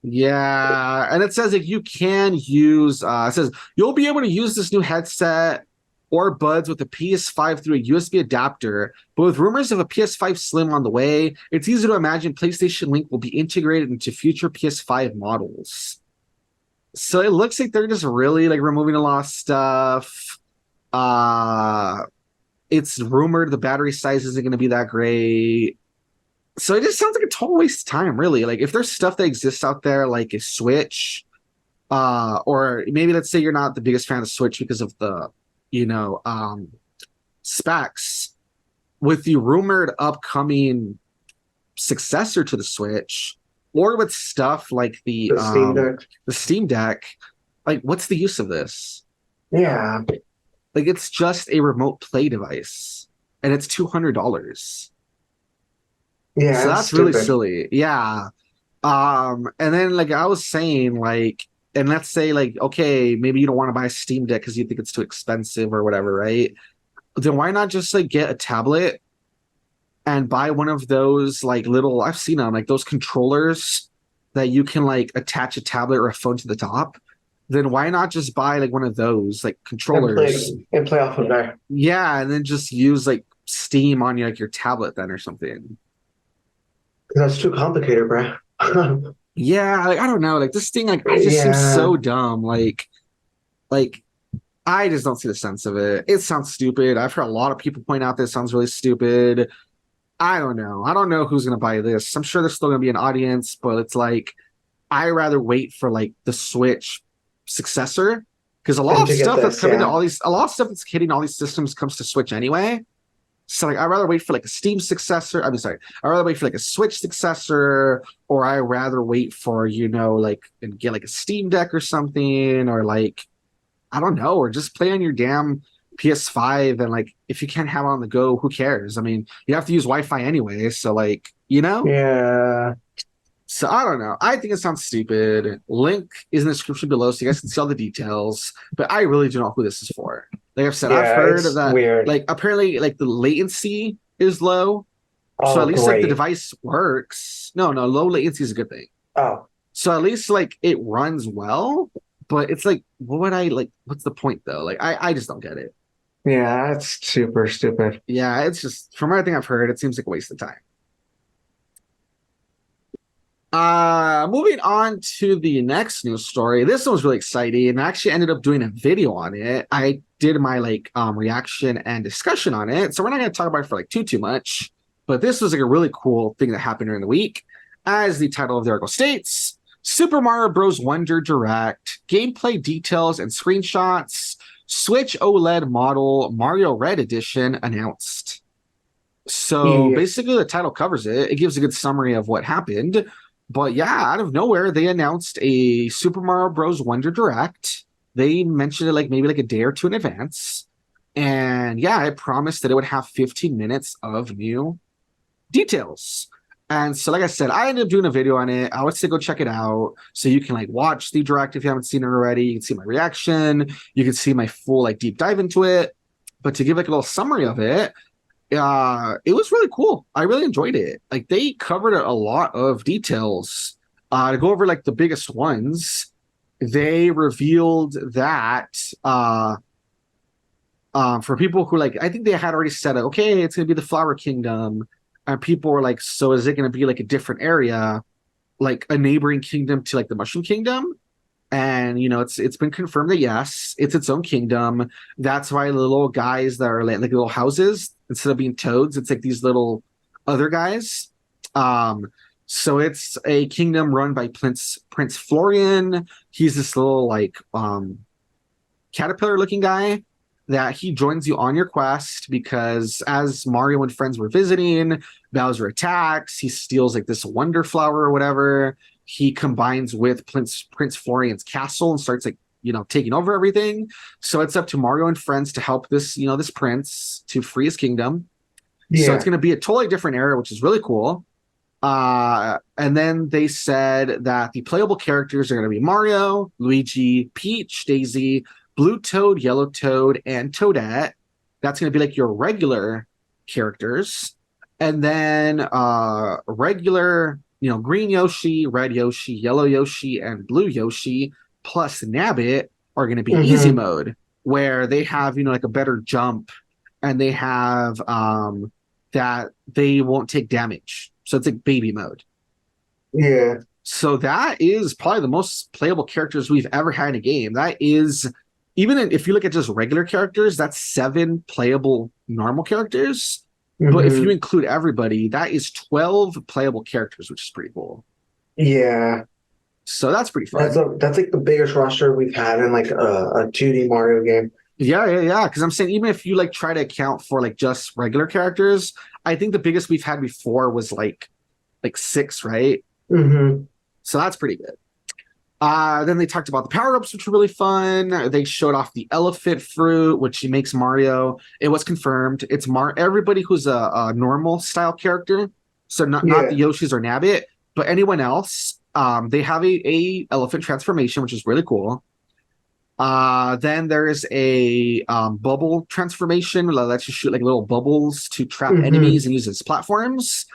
Yeah, and it says you can use, it says you'll be able to use this new headset or buds with a PS5 through a USB adapter, but with rumors of a PS5 Slim on the way, it's easy to imagine PlayStation Link will be integrated into future PS5 models. So it looks like they're just really removing a lot of stuff. It's rumored the battery size isn't going to be that great. So it just sounds like a total waste of time, really. If there's stuff that exists out there, like a Switch, or maybe let's say you're not the biggest fan of the Switch because of the, specs, with the rumored upcoming successor to the Switch, or with stuff like the Steam Deck, what's the use of this? Yeah. It's just a remote play device, and it's $200. Yeah, so that's really silly. Yeah. And then I was saying, and let's say okay, maybe you don't want to buy a Steam Deck because you think it's too expensive or whatever, right? Then why not just get a tablet and buy one of those little, I've seen them, those controllers that you can like attach a tablet or a phone to the top, then why not just buy like one of those like controllers? And play off of there. Yeah, and then just use like Steam on your like your tablet then or something. That's too complicated, bro. Yeah, like I don't know, like this thing like I just seems Yeah. so dumb. Like I just don't see the sense of it. It sounds stupid. I've heard a lot of people point out this sounds really stupid. I don't know. I don't know who's gonna buy this. I'm sure there's still gonna be an audience, but it's like I rather wait for like the Switch successor because a lot And of to get stuff that's this, coming to yeah. all these, a lot of stuff that's hitting all these systems comes to Switch anyway. So like I'd rather wait for like a Steam successor. I'm sorry. I'd rather wait for like a Switch successor, or I rather wait for, you know, like and get like a Steam Deck or something, or like I don't know, or just play on your damn PS5 and like if you can't have it on the go, who cares? I mean, you have to use Wi-Fi anyway, so like, you know? Yeah. So I don't know. I think it sounds stupid. Link is in the description below so you guys can see all the details. But I really don't know who this is for. Like I've said, I've Yeah, heard of it's that. weird. Like apparently, like the latency is low, so Oh, at least like the great. device works. No, no, low latency is a good thing. Oh, So at least like it runs well. But it's like, what would I like? What's the point though? Like I just don't get it. yeah, that's super stupid. Yeah, it's just from everything I've heard, it seems like a waste of time. Moving on to the next news story. This one was really exciting, and I actually ended up doing a video on it. I did my like reaction and discussion on it, so we're not going to talk about it for like too much. But this was like a really cool thing that happened during the week. As the title of the article states, Super Mario Bros. Wonder Direct, gameplay details and screenshots, Switch OLED model Mario Red Edition announced. So Yeah. basically, the title covers it. It gives a good summary of what happened. But yeah, out of nowhere, they announced a Super Mario Bros. Wonder Direct. They mentioned it like maybe like a day or two in advance. And yeah, it promised that it would have 15 minutes of new details. And so, like I said, I ended up doing a video on it. I would say go check it out so you can like watch the direct if you haven't seen it already. You can see my reaction. You can see my full like deep dive into it. But to give like a little summary of it, it was really cool. I really enjoyed it. Like they covered a lot of details. To go over like the biggest ones, they revealed that for people who like, I think they had already said, okay, it's gonna be the Flower Kingdom, and people were like, so is it gonna be like a different area, like a neighboring kingdom to like the Mushroom Kingdom? And you know, it's been confirmed that yes, it's its own kingdom. That's why the little guys that are like little houses, instead of being toads, it's like these little other guys. So it's a kingdom run by Prince Florian. He's this little like caterpillar looking guy that he joins you on your quest because as Mario and friends were visiting, Bowser attacks, he steals like this wonder flower or whatever. He combines with Prince Florian's castle and starts like, you know, taking over everything. So it's up to Mario and friends to help this, you know, this prince to free his kingdom. Yeah. So it's going to be a totally different area, which is really cool. And then they said that the playable characters are going to be Mario, Luigi, Peach, Daisy, Blue Toad, Yellow Toad, and Toadette. That's going to be like your regular characters. And then regular, you know, green Yoshi, red Yoshi, yellow Yoshi, and blue Yoshi, plus Nabbit are going to be easy mode, where they have, you know, like a better jump, and they have that they won't take damage. So it's like baby mode. Yeah. So that is probably the most playable characters we've ever had in a game. That is, even if you look at just regular characters, that's 7 playable normal characters. But if you include everybody, that is 12 playable characters, which is pretty cool. Yeah. So that's pretty fun. That's like the biggest roster we've had in like a 2D Mario game. Yeah. Because I'm saying even if you like try to account for like just regular characters, I think the biggest we've had before was like 6, right? So that's pretty good. Then they talked about the power-ups, which were really fun. They showed off the elephant fruit, which makes Mario. It was confirmed. It's everybody who's a normal style character. So not the Yoshis or Nabbit, but anyone else. They have a elephant transformation, which is really cool. Then there is a bubble transformation that lets you shoot like little bubbles to trap enemies and use as platforms.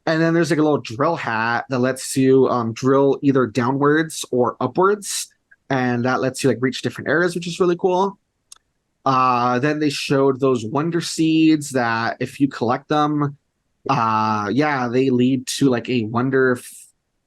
And then there's like a little drill hat that lets you drill either downwards or upwards, and that lets you like reach different areas, which is really cool. Then they showed those wonder seeds that if you collect them, yeah, they lead to like a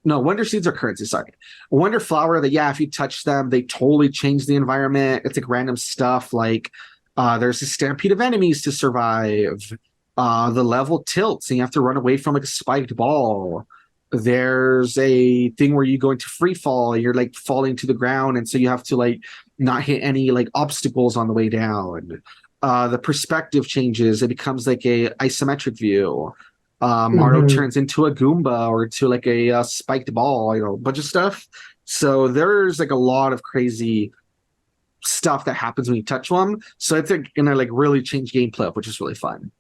no, wonder seeds are currency, sorry. A wonder flower that, yeah, if you touch them, they totally change the environment. It's like random stuff like there's a stampede of enemies to survive. The level tilts and you have to run away from like a spiked ball. There's a thing where you go into free fall, you're like falling to the ground, and so you have to like not hit any like obstacles on the way down. The perspective changes, it becomes like a isometric view. Mario turns into a Goomba or to like a spiked ball, you know, a bunch of stuff. So there's like a lot of crazy stuff that happens when you touch them. So it's like, gonna like really change gameplay up, which is really fun.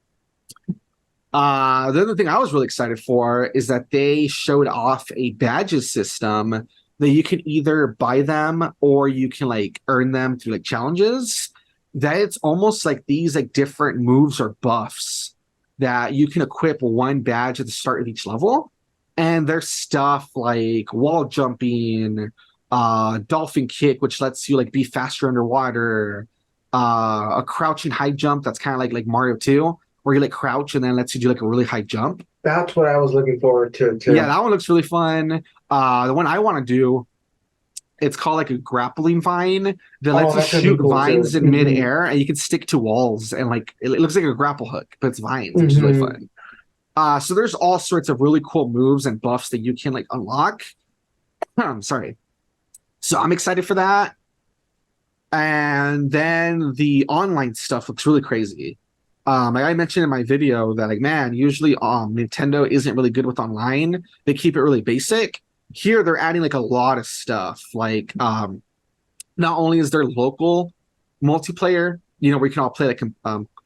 The other thing I was really excited for is that they showed off a badges system that you can either buy them or you can like earn them through like challenges. That it's almost like these like different moves or buffs that you can equip one badge at the start of each level. And there's stuff like wall jumping, dolphin kick, which lets you like be faster underwater, a crouching high jump that's kind of like Mario 2, where you like crouch and then lets you do like a really high jump. That's what I was looking forward to too. Yeah, that one looks really fun. The one I want to do, it's called like a grappling vine that lets you shoot cool vines too. In midair, and you can stick to walls, and like it looks like a grapple hook, but it's vines, which is really fun. So there's all sorts of really cool moves and buffs that you can like unlock. I'm sorry. So I'm excited for that. And then the online stuff looks really crazy. Like I mentioned in my video that like, man, usually Nintendo isn't really good with online. They keep it really basic. Here they're adding like a lot of stuff. Like not only is there local multiplayer, you know, where you can all play like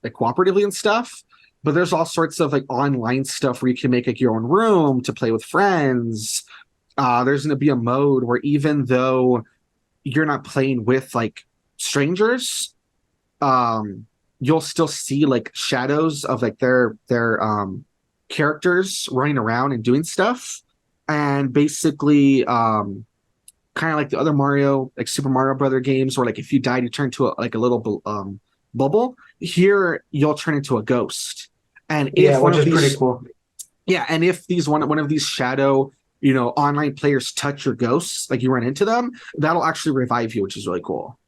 cooperatively and stuff, but there's all sorts of like online stuff where you can make like your own room to play with friends. There's going to be a mode where even though you're not playing with like strangers, you'll still see like shadows of like their characters running around and doing stuff. And basically kind of like the other Mario, like Super Mario Brother games, where like if you died you turn to a little bubble. Here you'll turn into a ghost. And if one of these, pretty cool. Yeah, and if one of these shadow, you know, online players touch your ghosts, like you run into them, that'll actually revive you, which is really cool.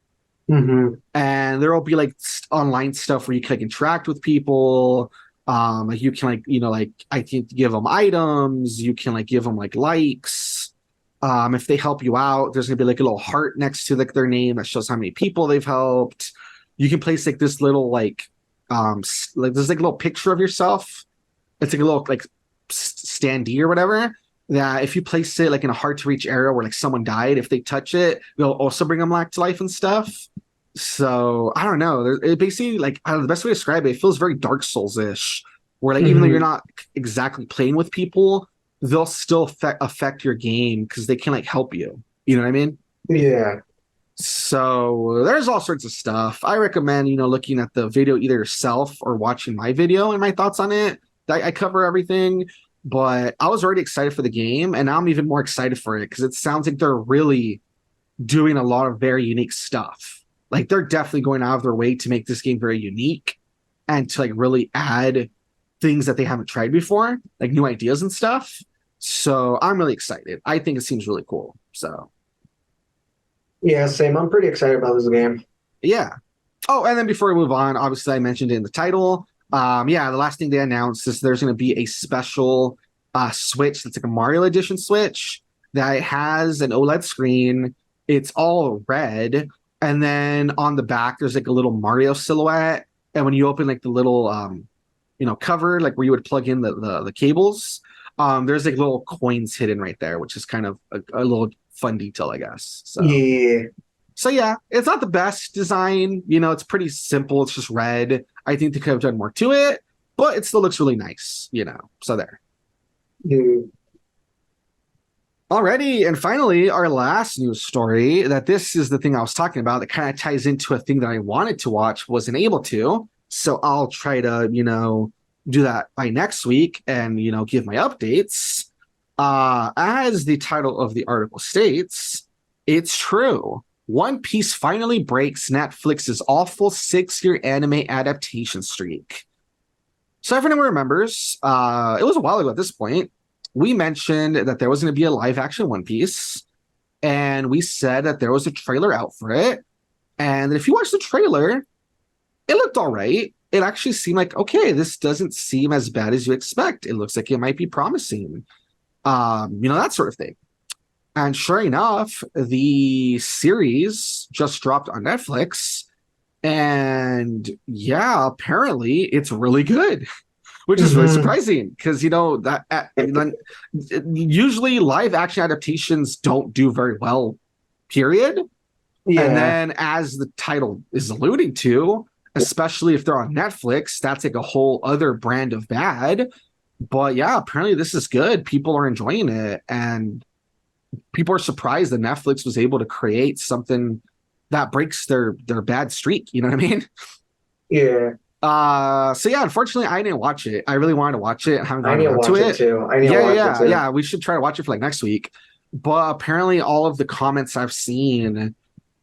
And there will be like online stuff where you can like interact with people. Like you can like, you know, like I think give them items, you can like give them like likes. If they help you out, there's gonna be like a little heart next to like their name that shows how many people they've helped. You can place like this little like there's like a little picture of yourself. It's like a little like standee or whatever, that if you place it like in a hard to reach area where like someone died, if they touch it, they'll also bring them back to life and stuff. So I don't know. It basically like the best way to describe it, it feels very Dark Souls-ish, where like even though you're not exactly playing with people, they'll still affect your game because they can like help you. You know what I mean? Yeah. So there's all sorts of stuff. I recommend, you know, looking at the video either yourself or watching my video and my thoughts on it. I cover everything, but I was already excited for the game, and now I'm even more excited for it because it sounds like they're really doing a lot of very unique stuff. Like they're definitely going out of their way to make this game very unique and to like really add things that they haven't tried before, like new ideas and stuff. So I'm really excited. I think it seems really cool. So yeah, same. I'm pretty excited about this game. Yeah. Oh, and then before we move on, obviously I mentioned it in the title. Yeah, the last thing they announced is there's going to be a special Switch that's like a Mario Edition Switch that has an OLED screen. It's all red. And then on the back, there's like a little Mario silhouette. And when you open like the little, you know, cover, like where you would plug in the cables, there's like little coins hidden right there, which is kind of a little fun detail, I guess. So yeah. So yeah, it's not the best design. You know, it's pretty simple. It's just red. I think they could have done more to it, but it still looks really nice, you know. So there. Yeah. Alrighty, and finally, our last news story, that this is the thing I was talking about that kind of ties into a thing that I wanted to watch, wasn't able to. So I'll try to, you know, do that by next week and, give my updates. As the title of the article states, it's true. One Piece finally breaks Netflix's awful 6-year anime adaptation streak. So everyone remembers, it was a while ago at this point, we mentioned that there was going to be a live action One Piece, and we said that there was a trailer out for it. And if you watch the trailer, it looked all right. It actually seemed like, okay, this doesn't seem as bad as you expect. It looks like it might be promising. That sort of thing. And sure enough, the series just dropped on Netflix. And yeah, apparently it's really good, which is really surprising because, usually live action adaptations don't do very well, period. Yeah. And then, as the title is alluding to, especially if they're on Netflix, that's like a whole other brand of bad. But yeah, apparently this is good. People are enjoying it, and people are surprised that Netflix was able to create something that breaks their bad streak. You know what I mean? Yeah. So yeah, unfortunately, I didn't watch it. I really wanted to watch it. I need to watch it too. Yeah. We should try to watch it for like next week. But apparently, all of the comments I've seen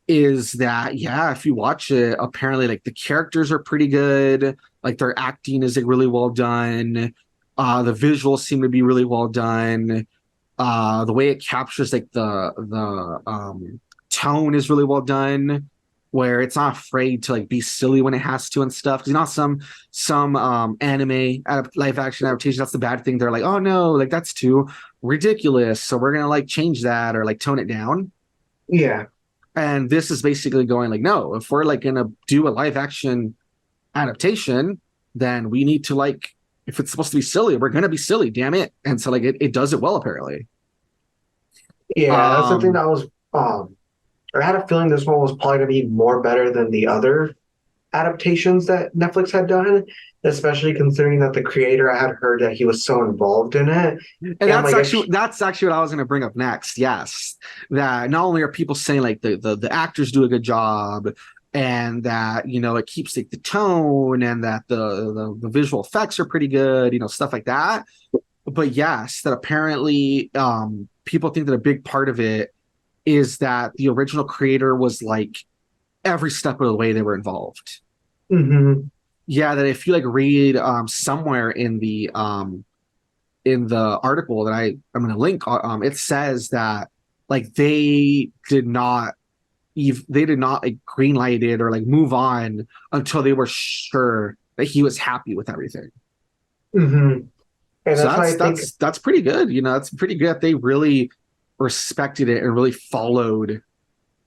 is that, yeah, if you watch it, apparently like the characters are pretty good, like their acting is like really well done, the visuals seem to be really well done, the way it captures like the tone is really well done, where it's not afraid to like be silly when it has to and stuff. Because some anime live action adaptation, that's the bad thing. They're like, oh no, like that's too ridiculous, so we're gonna like change that or like tone it down. Yeah. And this is basically going like, no, if we're like gonna do a live action adaptation, then we need to like, if it's supposed to be silly, we're gonna be silly, damn it. And so like it does it well apparently. Yeah, that's the thing that was I had a feeling this one was probably gonna be more better than the other adaptations that Netflix had done, especially considering that the creator, I had heard that he was so involved in it. And that's actually what I was going to bring up next. Yes, that not only are people saying like the actors do a good job, and that it keeps like the tone, and that the visual effects are pretty good, stuff like that. But yes, that apparently people think that a big part of it is that the original creator was like every step of the way they were involved. Mm-hmm. Yeah, that if you like read somewhere in the article that I'm going to link, it says that like they did not like greenlight it or like move on until they were sure that he was happy with everything. Mm-hmm. And so that's pretty good. It's pretty good that they really respected it and really followed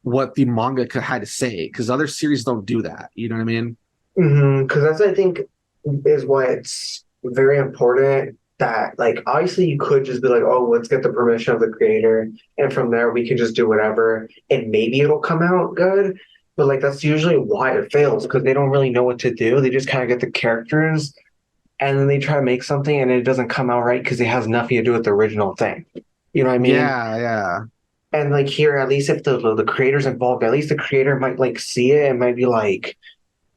what the manga had to say, because other series don't do that. You know what I mean? Because that's, I think, is why it's very important that, like, obviously you could just be like, oh, let's get the permission of the creator, and from there we can just do whatever, and maybe it'll come out good. But, like, that's usually why it fails, because they don't really know what to do. They just kind of get the characters, and then they try to make something, and it doesn't come out right because it has nothing to do with the original thing. You know what I mean? Yeah. And, like, here, at least if the creator's involved, at least the creator might, like, see it and might be like,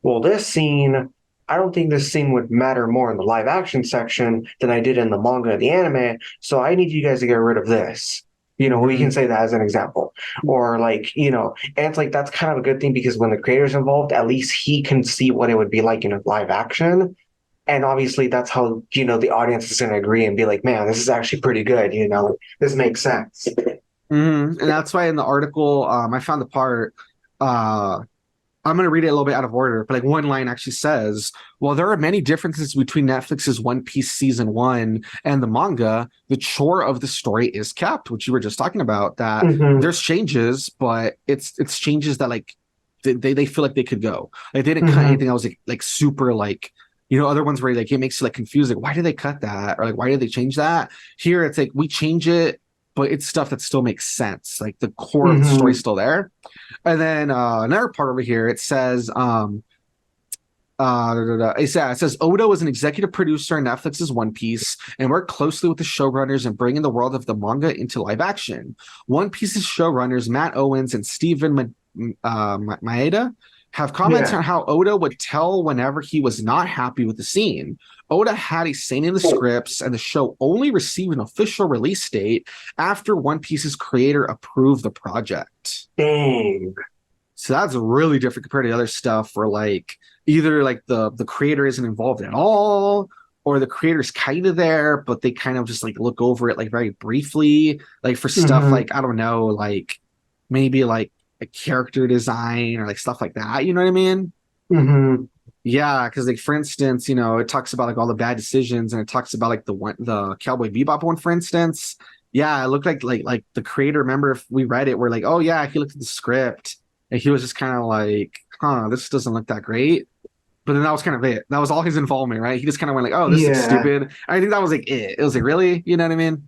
well, this scene, I don't think this scene would matter more in the live action section than I did in the manga and the anime, so I need you guys to get rid of this. We can say that as an example. Or like, and it's like, that's kind of a good thing, because when the creator's involved, at least he can see what it would be like in a live action. And obviously that's how, the audience is going to agree and be like, man, this is actually pretty good. This makes sense. And that's why in the article, I found the part, I'm going to read it a little bit out of order, but like one line actually says, well, there are many differences between Netflix's One Piece season 1 and the manga. The core of the story is kept, which you were just talking about, that there's changes, but it's changes that like they feel like they could go. Like they didn't cut anything that was like super like, other ones where like it makes you like confused, like why did they cut that? Or like why did they change that? Here it's like we change it, but it's stuff that still makes sense. Like the core of the story's still there. And then another part over here, it says, it says Oda was an executive producer on Netflix's One Piece and worked closely with the showrunners in bringing the world of the manga into live action. One Piece's showrunners Matt Owens and Stephen Maeda have commented on how Oda would tell whenever he was not happy with the scene. Oda had a saying in the scripts, and the show only received an official release date after One Piece's creator approved the project. Dang. So that's really different compared to other stuff where like either like the creator isn't involved at all, or the creator's kind of there, but they kind of just like look over it like very briefly. Like for stuff like, I don't know, like maybe like a character design or like stuff like that. You know what I mean? Mm-hmm. Yeah, because like for instance, you know, it talks about like all the bad decisions, and it talks about like the Cowboy Bebop one, for instance. Yeah, it looked like the creator. Remember, if we read it, we're like, oh yeah, he looked at the script and he was just kind of like, huh, this doesn't look that great. But then that was kind of it. That was all his involvement, right? He just kind of went like, oh, this looks stupid. I think that was like it. It was like, really? You know what I mean?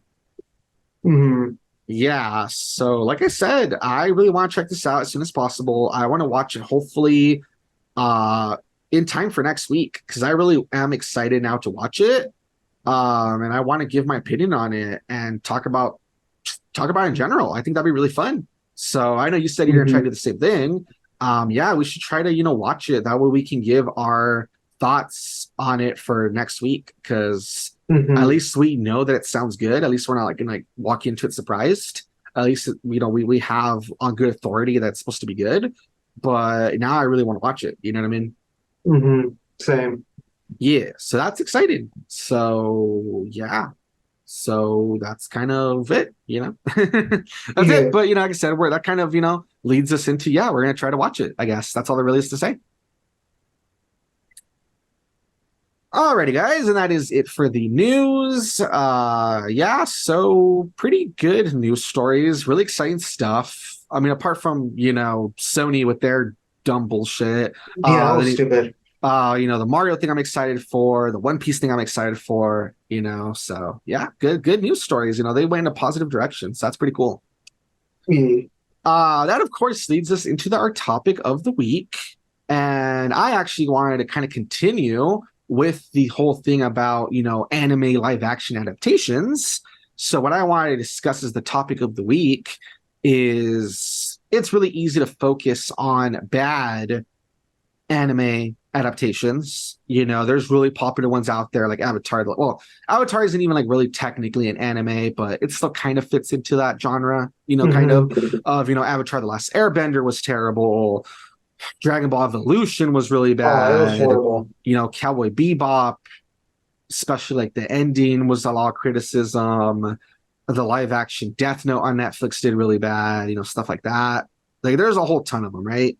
Mm-hmm. Yeah. So like I said, I really want to check this out as soon as possible. I want to watch it hopefully in time for next week, because I really am excited now to watch it. And I want to give my opinion on it and talk about it in general. I think that'd be really fun. So I know you said you're gonna try to do the same thing. Yeah, we should try to, you know, watch it. That way we can give our thoughts on it for next week, because at least we know that it sounds good. At least we're not like gonna like walk into it surprised. At least, you know, we have on good authority that's supposed to be good. But now I really want to watch it. You know what I mean? Same. Yeah, so that's exciting. So yeah, so that's kind of it, you know. That's it. But you know, like I said, where that kind of, you know, leads us into, yeah, we're gonna try to watch it. I guess that's all there really is to say. Alrighty, guys, and that is it for the news. Yeah, so pretty good news stories, really exciting stuff. I mean, apart from, you know, Sony with their dumb bullshit. Yeah, that was stupid. You know, the Mario thing I'm excited for, the One Piece thing I'm excited for, you know, so yeah, good news stories. You know, they went in a positive direction, so that's pretty cool. That of course leads us into our topic of the week, and I actually wanted to kind of continue with the whole thing about, you know, anime live action adaptations. So what I wanted to discuss as the topic of the week is, it's really easy to focus on bad anime adaptations. You know, there's really popular ones out there like Avatar. Well, Avatar isn't even like really technically an anime, but it still kind of fits into that genre, you know, kind of, you know, Avatar The Last Airbender was terrible. Dragon Ball Evolution was really bad. Oh, it was horrible. You know, Cowboy Bebop, especially like the ending was a lot of criticism. The live action Death Note on Netflix did really bad, you know, stuff like that. Like there's a whole ton of them, right?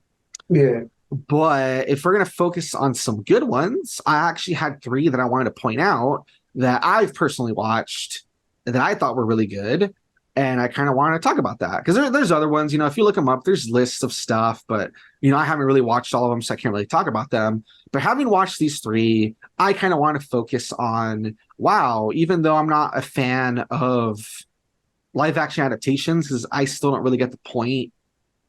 Yeah. But if we're going to focus on some good ones, I actually had 3 that I wanted to point out that I've personally watched that I thought were really good. And I kind of wanted to talk about that, because there's other ones, you know, if you look them up, there's lists of stuff, but, you know, I haven't really watched all of them, so I can't really talk about them. But having watched these 3, I kind of want to focus on, wow, even though I'm not a fan of live action adaptations, because I still don't really get the point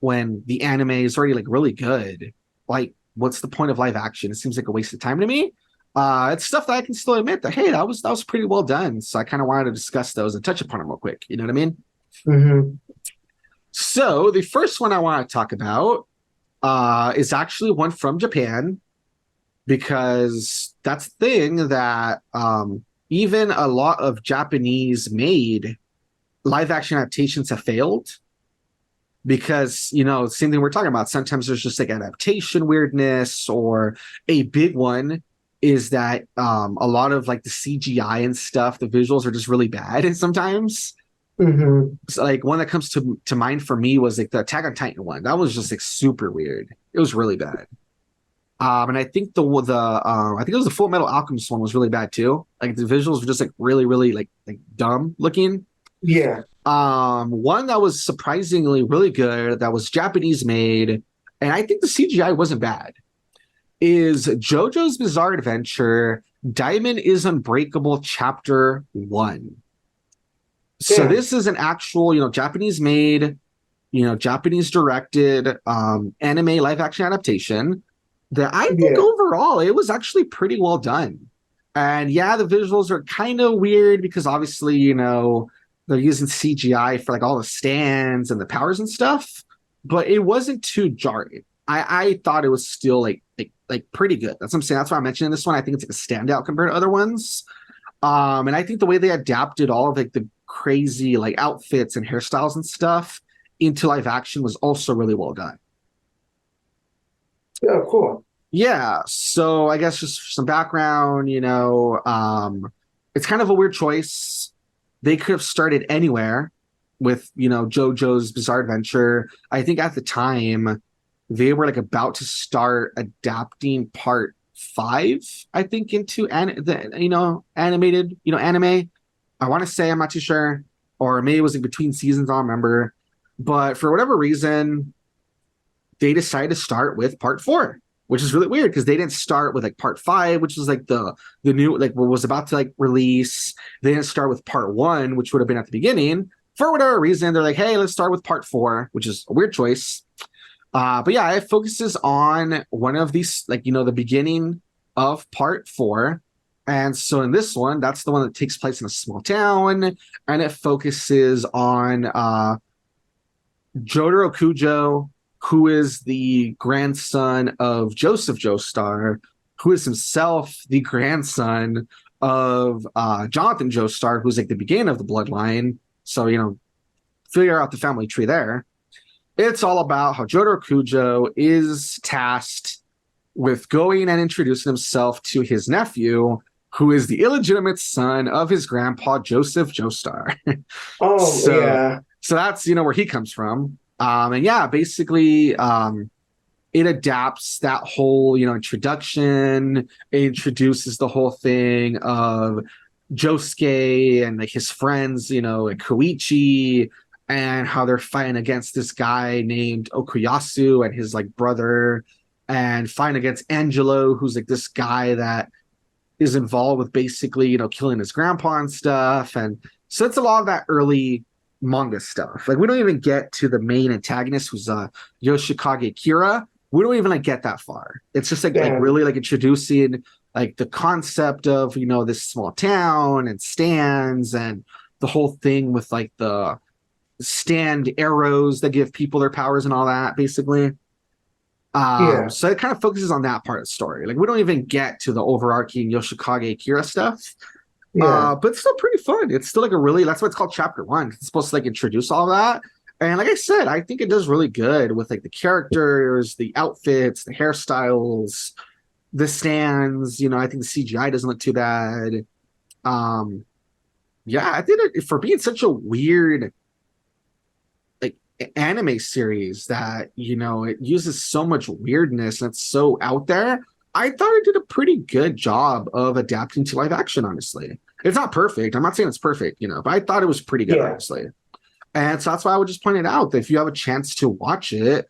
when the anime is already like really good. Like, what's the point of live action? It seems like a waste of time to me. It's stuff that I can still admit that, hey, that was pretty well done. So I kind of wanted to discuss those and touch upon them real quick. You know what I mean? So the first one I want to talk about is actually one from Japan, because that's the thing that even a lot of Japanese made live action adaptations have failed. Because, you know, same thing we're talking about. Sometimes there's just like adaptation weirdness, or a big one is that a lot of like the CGI and stuff, the visuals are just really bad sometimes. So like one that comes to mind for me was like the Attack on Titan one. That was just like super weird. It was really bad. And I think I think it was the Full Metal Alchemist one was really bad too. Like the visuals were just like really like dumb looking. Yeah. One that was surprisingly really good, that was Japanese made, and I think the CGI wasn't bad, is JoJo's Bizarre Adventure Diamond is Unbreakable Chapter 1. So this is an actual, you know, Japanese made, you know, Japanese directed anime live action adaptation that I think overall it was actually pretty well done. And yeah, the visuals are kind of weird because obviously, you know, they're using CGI for like all the stands and the powers and stuff, but it wasn't too jarring. I thought it was still like like pretty good. That's what I'm saying. That's why I'm mentioning this one. I think it's like a standout compared to other ones. And I think the way they adapted all of like the crazy like outfits and hairstyles and stuff into live action was also really well done. Yeah, cool. Yeah, so I guess just some background, it's kind of a weird choice. They could have started anywhere with, JoJo's Bizarre Adventure. I think at the time they were like about to start adapting part 5, I think, into animated, anime. I want to say, I'm not too sure, or maybe it was in between seasons, I don't remember. But for whatever reason, they decided to start with part 4, which is really weird because they didn't start with like part 5, which was like the new like what was about to like release. They didn't start with part 1, which would have been at the beginning. For whatever reason, they're like, hey, let's start with part 4, which is a weird choice. But yeah, it focuses on one of these, like, the beginning of part 4. And so in this one, that's the one that takes place in a small town, and it focuses on Jotaro Kujo, who is the grandson of Joseph Joestar, who is himself the grandson of Jonathan Joestar, who's like the beginning of the bloodline. So, figure out the family tree there. It's all about how Jotaro Kujo is tasked with going and introducing himself to his nephew, who is the illegitimate son of his grandpa, Joseph Joestar. Oh, yeah. So that's, where he comes from. And yeah, basically, it adapts that whole, introduction. It introduces the whole thing of Josuke and like his friends, like Koichi, and how they're fighting against this guy named Okuyasu and his like brother, and fighting against Angelo, who's like this guy that is involved with basically, killing his grandpa and stuff. And so it's a lot of that early manga stuff. Like we don't even get to the main antagonist, who's Yoshikage Kira. We don't even like get that far. It's just like really like introducing like the concept of this small town and stands, and the whole thing with like the stand arrows that give people their powers and all that, basically. So it kind of focuses on that part of the story. Like we don't even get to the overarching Yoshikage Kira stuff. But it's still pretty fun. It's still like that's why it's called chapter 1. It's supposed to like introduce all that. And like I said, I think it does really good with like the characters, the outfits, the hairstyles, the stands. I think the CGI doesn't look too bad. Yeah, I think for being such a weird like anime series that it uses so much weirdness and it's so out there, I thought it did a pretty good job of adapting to live action. Honestly, it's not perfect. I'm not saying it's perfect, but I thought it was pretty good, honestly. And so that's why I would just point it out that if you have a chance to watch it,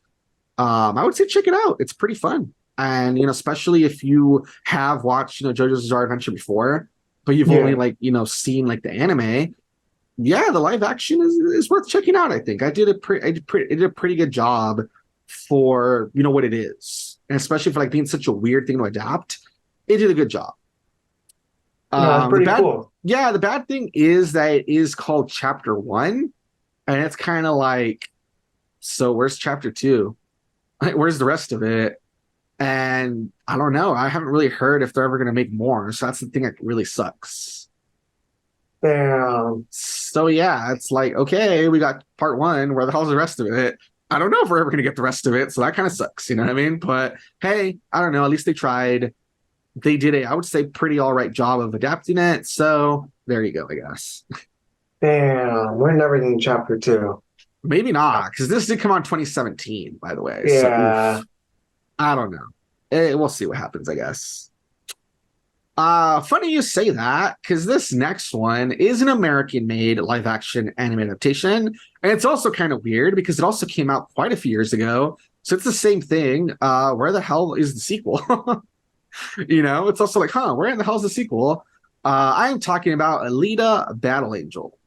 I would say check it out. It's pretty fun. And, especially if you have watched, JoJo's Bizarre Adventure before, but you've only like, seen like the anime. Yeah, the live action is worth checking out. I think I did a pretty good job for, what it is. And especially for like being such a weird thing to adapt, it did a good job. No, it's pretty cool. Yeah, the bad thing is that it is called chapter 1. And it's kind of like, so where's chapter 2? Like, where's the rest of it? And I don't know. I haven't really heard if they're ever going to make more. So that's the thing that really sucks. Damn. So yeah, it's like, okay, we got part 1. Where the hell's the rest of it? I don't know if we're ever going to get the rest of it. So that kind of sucks. You know what I mean? But hey, I don't know. At least they tried. They did I would say, pretty all right job of adapting it. So there you go, I guess. Damn, we're never getting chapter 2. Maybe not, because this did come out in 2017, by the way. Yeah. So, I don't know. We'll see what happens, I guess. Funny you say that, because this next one is an American-made live-action anime adaptation, and it's also kind of weird because it also came out quite a few years ago. So it's the same thing. Where the hell is the sequel? It's also like, where in the hell is the sequel? I'm talking about Alita Battle Angel.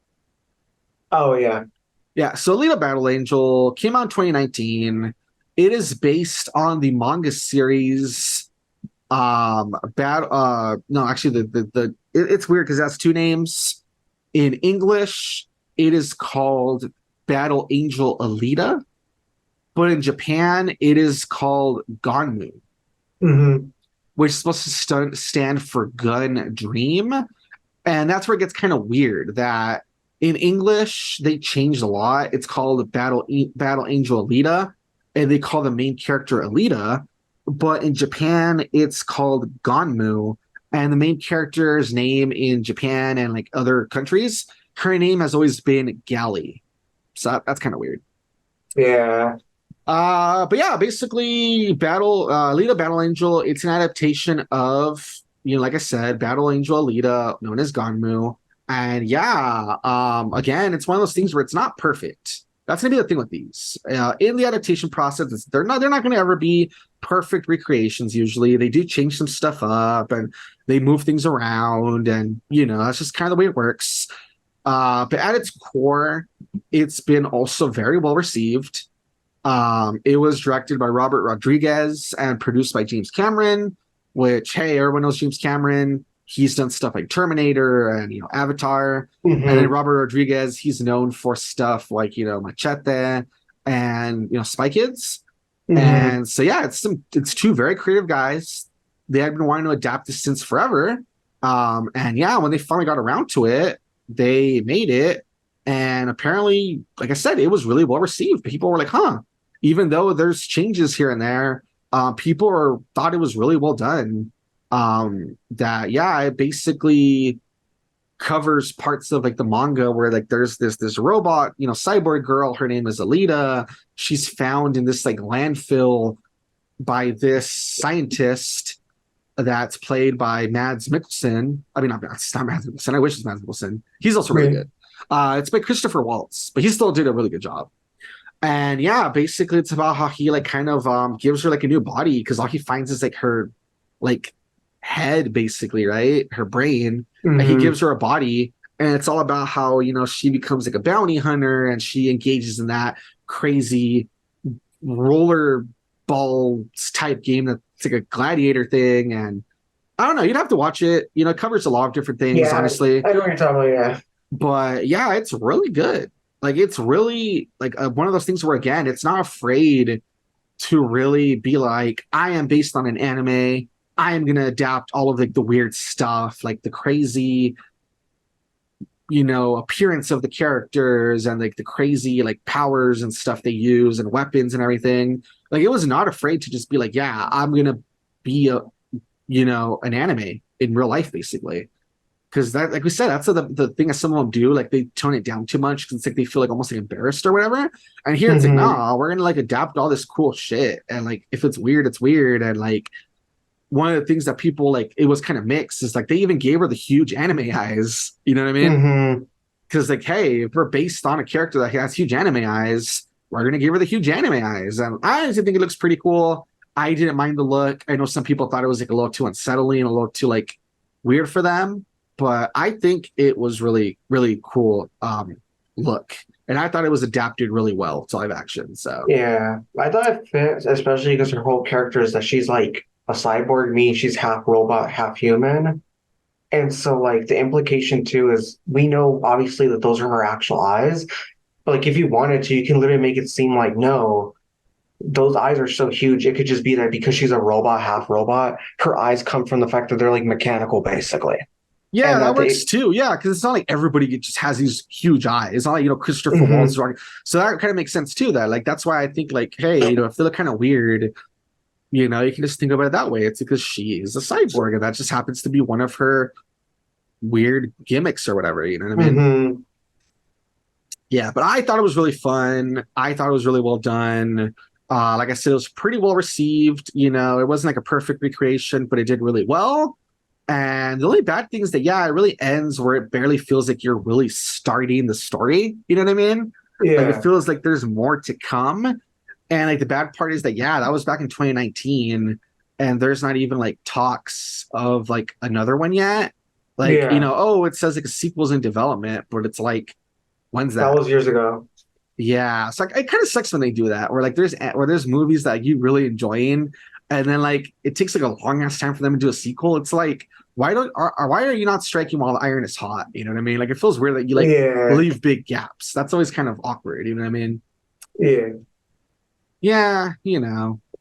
Oh, yeah. Yeah, so Alita Battle Angel came out in 2019. It is based on the manga series. No, actually, it's weird because it has 2 names. In English, it is called Battle Angel Alita, but in Japan, it is called Ganmu. Hmm. which is supposed to stand for gun dream. And that's where it gets kind of weird that in English they changed a lot. It's called Battle Angel Alita, and they call the main character Alita. But in Japan, it's called Gonmu, and the main character's name in Japan and like other countries, her name has always been Gally. So that's kind of weird. Yeah. But yeah, basically, Alita Battle Angel. It's an adaptation of, like I said, Battle Angel Alita, known as Ganmu. And yeah, again, it's one of those things where it's not perfect. That's gonna be the thing with these. In the adaptation process, they're not gonna ever be perfect recreations. Usually, they do change some stuff up and they move things around, and that's just kind of the way it works. But at its core, it's been also very well received. It was directed by Robert Rodriguez and produced by James Cameron, which, hey, everyone knows James Cameron. He's done stuff like Terminator and, Avatar. And then Hmm. Robert Rodriguez, he's known for stuff like, Machete and, Spy Kids. Hmm. And so, yeah, it's two very creative guys. They had been wanting to adapt this since forever. And yeah, when they finally got around to it, they made it. And apparently, like I said, it was really well received. People were like, huh, even though there's changes here and there, thought it was really well done. That yeah, it basically covers parts of like the manga where like there's this robot, cyborg girl. Her name is Alita. She's found in this like landfill by this scientist that's played by Mads Mikkelsen. I mean, it's not Mads Mikkelsen. I wish it's Mads Mikkelsen. He's also really Yeah. good. It's by Christopher Waltz, but he still did a really good job. And yeah, basically it's about how he like kind of gives her like a new body because all he finds is like her like head basically, right? Her brain. And he Hmm. gives her a body, and it's all about how, she becomes like a bounty hunter and she engages in that crazy roller balls type game that's like a gladiator thing. And I don't know, you'd have to watch it. It covers a lot of different things, Yeah. honestly. I know what you're talking about. Yeah. But yeah, it's really good. Like it's really like one of those things where again, it's not afraid to really be like, I am based on an anime. I am gonna adapt all of like the weird stuff, like the crazy, appearance of the characters and like the crazy like powers and stuff they use and weapons and everything. Like it was not afraid to just be like, yeah, I'm gonna be an anime in real life, basically. Because that, like we said, that's the thing that some of them do. Like they tone it down too much because it's like they feel like almost like embarrassed or whatever. And here it's like, Hmm. nah, we're gonna like adapt all this cool shit. And like if it's weird, it's weird. And like one of the things that people like, it was kind of mixed is like they even gave her the huge anime eyes. You know what I mean? Hmm. Because like, hey, if we're based on a character that has huge anime eyes, we're gonna give her the huge anime eyes. And I honestly think it looks pretty cool. I didn't mind the look. I know some people thought it was like a little too unsettling, a little too like weird for them, but I think it was really, really cool look. And I thought it was adapted really well to live action. So Yeah. I thought it fits, especially because her whole character is that she's like a cyborg, meaning she's half robot, half human. And so, like, the implication too is we know obviously that those are her actual eyes, but like, if you wanted to, you can literally make it seem like no, those eyes are so huge. It could just be that because she's a robot, half robot, her eyes come from the fact that they're like mechanical, basically, yeah, and that that works they. too. Yeah, because it's not like everybody just has these huge eyes. It's not like, Christopher Waltz is Hmm. rocking. So that kind of makes sense too. That like that's why I think like, hey, if they look kind of weird, you can just think about it that way. It's because she is a cyborg, and that just happens to be one of her weird gimmicks or whatever. You know what I mean? Hmm. Yeah, but I thought it was really fun. I thought it was really well done. Like I said, it was pretty well received. It wasn't like a perfect recreation, but it did really well. And the only bad thing is that, yeah, it really ends where it barely feels like you're really starting the story. You know what I mean? Like it Yeah. feels like there's more to come. And like the bad part is that, yeah, that was back in 2019, and there's not even like talks of like another one yet. Like, Yeah. oh, it says like a sequel's in development, but it's like, when's That that? was years ago. Yeah, it's like it kind of sucks when they do that. Or like there's movies that you really enjoying, and then like it takes like a long ass time for them to do a sequel. It's like why are you not striking while the iron is hot? You know what I mean? Like it feels weird that you like Yeah. leave big gaps. That's always kind of awkward. You know what I mean? Yeah. Yeah,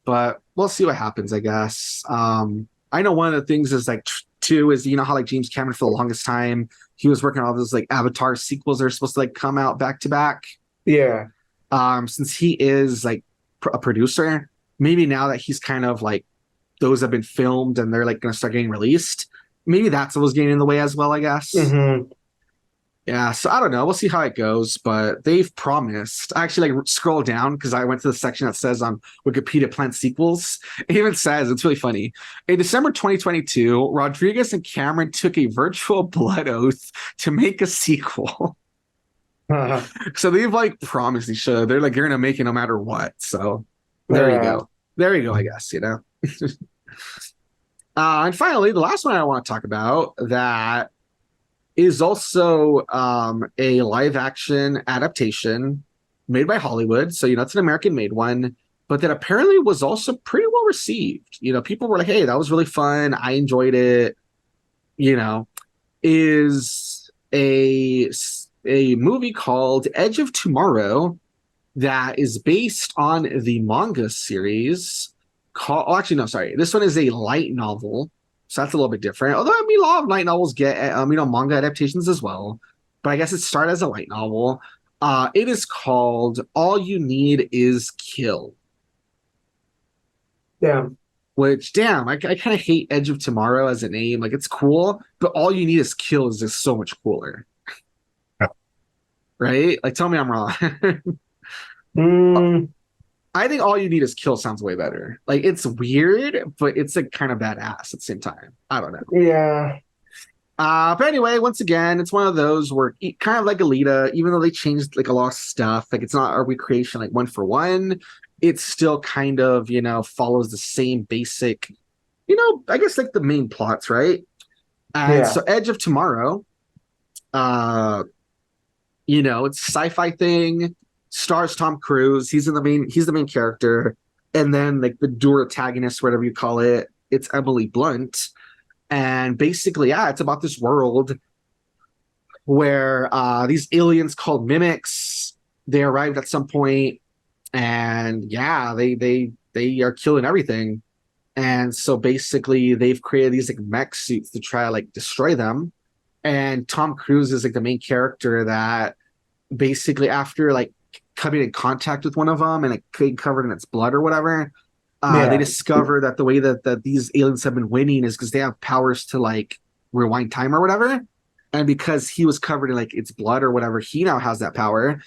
but we'll see what happens, I guess. I know one of the things is like too is how like James Cameron for the longest time he was working on all those like Avatar sequels that are supposed to like come out back to back. Yeah. Since he is like a producer, maybe now that he's kind of like those have been filmed and they're like going to start getting released, maybe that's what was getting in the way as well, I guess. Mm-hmm. Yeah, so I don't know. We'll see how it goes, but they've promised. I actually like scroll down because I went to the section that says on Wikipedia planned sequels. It even says, it's really funny. In December 2022, Rodriguez and Cameron took a virtual blood oath to make a sequel. So they've like promised each other. They're like, you're gonna make it no matter what. So there you go. There you go, I guess, and finally, the last one I want to talk about that is also a live action adaptation made by Hollywood. So, it's an American made one, but that apparently was also pretty well received. People were like, hey, that was really fun. I enjoyed it. Is a movie called Edge of Tomorrow that is based on the manga series called, oh, actually, no, sorry. This one is a light novel. So that's a little bit different. Although, I mean, a lot of light novels get, manga adaptations as well. But I guess it started as a light novel. It is called All You Need Is Kill. Yeah. Which, damn, I kind of hate Edge of Tomorrow as a name. Like, it's cool, but All You Need Is Kill is just so much cooler. Right? Like, tell me I'm wrong. I think All You Need Is Kill sounds way better. Like, it's weird, but it's like kind of badass at the same time. I don't know. Yeah. But anyway, once again, it's one of those where kind of like Alita, even though they changed like a lot of stuff, like it's not a recreation like one for one, it still kind of, follows the same basic, I guess like the main plots, right? And so Edge of Tomorrow, it's a sci-fi thing. Stars Tom Cruise. He's the main character. And then like the dual antagonist, whatever you call it, it's Emily Blunt. And basically, it's about this world where these aliens called mimics, they arrived at some point, and they are killing everything. And so basically they've created these like mech suits to try to like destroy them. And Tom Cruise is like the main character that basically after like coming in contact with one of them and getting covered in its blood or whatever, they discover that the way that these aliens have been winning is because they have powers to like rewind time or whatever. And because he was covered in like its blood or whatever, he now has that power.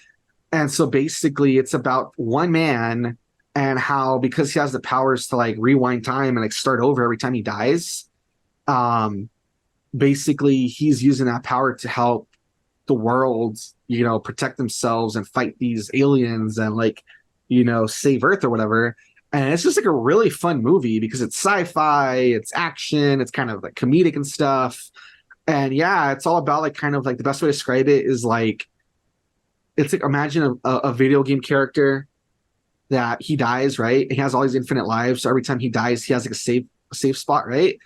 And so basically it's about one man and how, because he has the powers to like rewind time and like start over every time he dies, basically he's using that power to help the world, protect themselves and fight these aliens and like, save Earth or whatever. And it's just like a really fun movie because it's sci-fi, it's action, it's kind of like comedic and stuff. And it's all about like kind of like the best way to describe it is like, it's like imagine a video game character that he dies, right? He has all these infinite lives. So every time he dies, he has like a safe spot, right?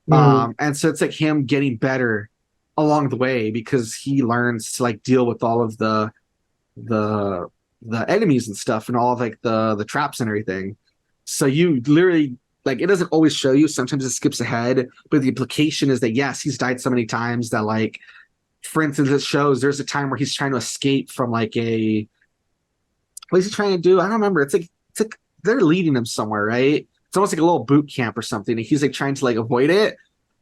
And so it's like him getting better along the way because he learns to like deal with all of the enemies and stuff and all of like the traps and everything. So you literally like, it doesn't always show you, sometimes it skips ahead, but the implication is that yes, he's died so many times that like, for instance, it shows there's a time where he's trying to escape from like what is he trying to do? I don't remember. It's like they're leading him somewhere, right? It's almost like a little boot camp or something, and he's like trying to like avoid it.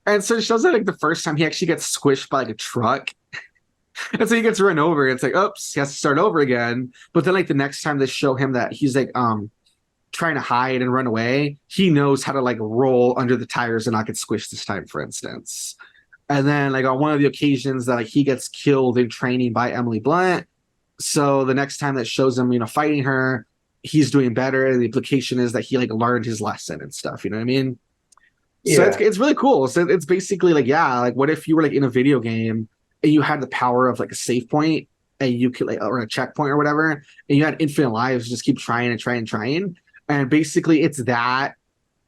And so it shows that like the first time he actually gets squished by like a truck. And so he gets run over. And it's like, oops, he has to start over again. But then like the next time they show him that he's like trying to hide and run away, he knows how to like roll under the tires and not get squished this time, for instance. And then like on one of the occasions that like he gets killed in training by Emily Blunt. So the next time that shows him, fighting her, he's doing better. And the implication is that he like learned his lesson and stuff. You know what I mean? So it's really cool. So it's basically like, like what if you were like in a video game and you had the power of like a save point and you could like, or a checkpoint or whatever, and you had infinite lives, just keep trying and trying and trying. And basically it's that,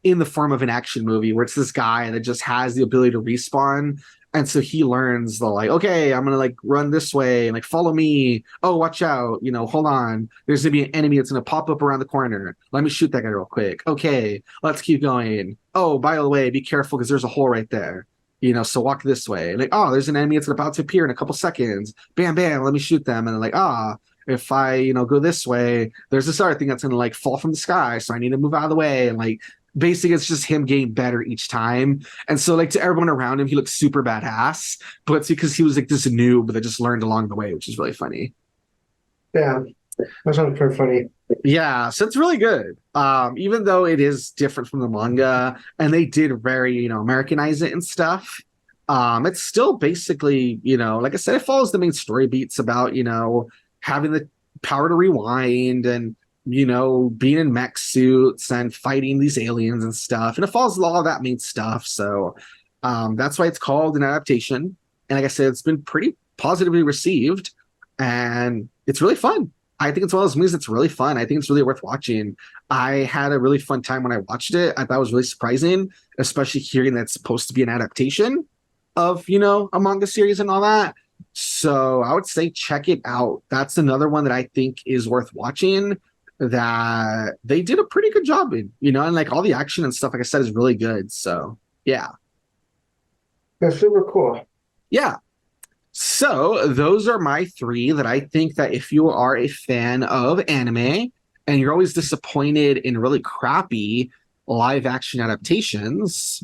in the form of an action movie where it's this guy that just has the ability to respawn. And so he learns the like, okay, I'm gonna like run this way and like follow me. Oh, watch out, hold on. There's gonna be an enemy that's gonna pop up around the corner. Let me shoot that guy real quick. Okay, let's keep going. Oh, by the way, be careful because there's a hole right there. So walk this way. Like, oh, there's an enemy that's about to appear in a couple seconds. Bam, bam, let me shoot them. And like, if I, go this way, there's this other thing that's gonna like fall from the sky. So I need to move out of the way. And like basically it's just him getting better each time. And so like to everyone around him, he looks super badass, but it's because he was like this noob that just learned along the way, which is really funny. Yeah, that sounds pretty funny. Yeah, so it's really good. Even though it is different from the manga and they did very, Americanize it and stuff. It's still basically, like I said, it follows the main story beats about, having the power to rewind and being in mech suits and fighting these aliens and stuff. And it follows all of that main stuff. So that's why it's called an adaptation. And like I said, it's been pretty positively received and it's really fun. I think it's one of those movies that's really fun. I think it's really worth watching. I had a really fun time when I watched it. I thought it was really surprising, especially hearing that it's supposed to be an adaptation of, a manga series and all that. So I would say check it out. That's another one that I think is worth watching, that they did a pretty good job in, and like all the action and stuff, like I said, is really good. So yeah. That's super cool. Yeah. So those are my three that I think that if you are a fan of anime and you're always disappointed in really crappy live action adaptations,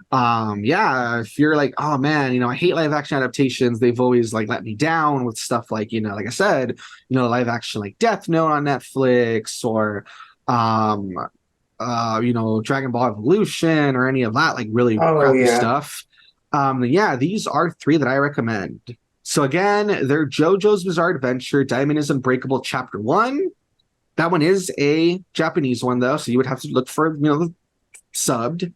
if you're like, oh man, I hate live action adaptations, they've always like let me down with stuff like, like I said, live action like Death Note on Netflix or Dragon Ball Evolution or any of that like really crappy stuff. These are three that I recommend. So again, they're JoJo's Bizarre Adventure Diamond is Unbreakable Chapter 1. That one is a Japanese one though, so you would have to look for subbed.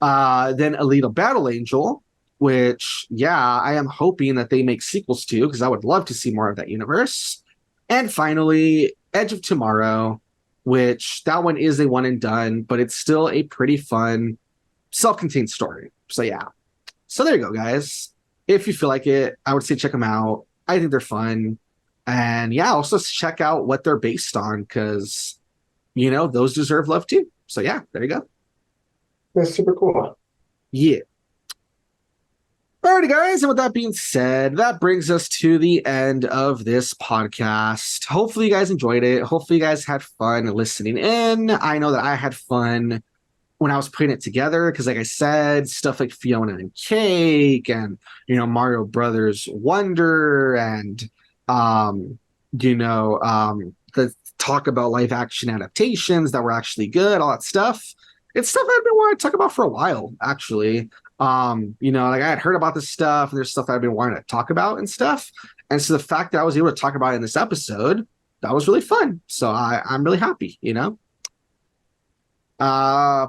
Then Alita Battle Angel, which, I am hoping that they make sequels to, because I would love to see more of that universe. And finally, Edge of Tomorrow, which that one is a one and done, but it's still a pretty fun, self-contained story. So yeah. So there you go, guys. If you feel like it, I would say check them out. I think they're fun. And also check out what they're based on, because, those deserve love too. So yeah, there you go. That's super cool. Yeah. Alrighty, guys. And with that being said, that brings us to the end of this podcast. Hopefully you guys enjoyed it. Hopefully you guys had fun listening in. I know that I had fun when I was putting it together, because like I said, stuff like Fionna and Cake and, Mario Brothers Wonder and, the talk about live action adaptations that were actually good, all that stuff. It's stuff I've been wanting to talk about for a while, actually. Like I had heard about this stuff, and there's stuff that I've been wanting to talk about and stuff. And so the fact that I was able to talk about it in this episode, that was really fun. So I'm really happy, But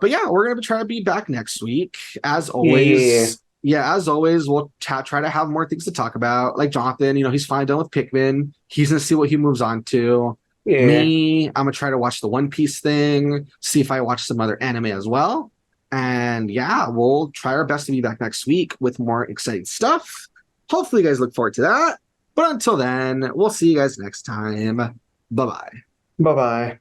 yeah, we're gonna try to be back next week. As always. As always, we'll try to have more things to talk about. Like Jonathan, he's finally done with Pikmin. He's gonna see what he moves on to. Yeah. Me, I'm gonna try to watch the One Piece thing, see if I watch some other anime as well. And we'll try our best to be back next week with more exciting stuff. Hopefully you guys look forward to that. But until then, we'll see you guys next time. Bye-bye. Bye-bye.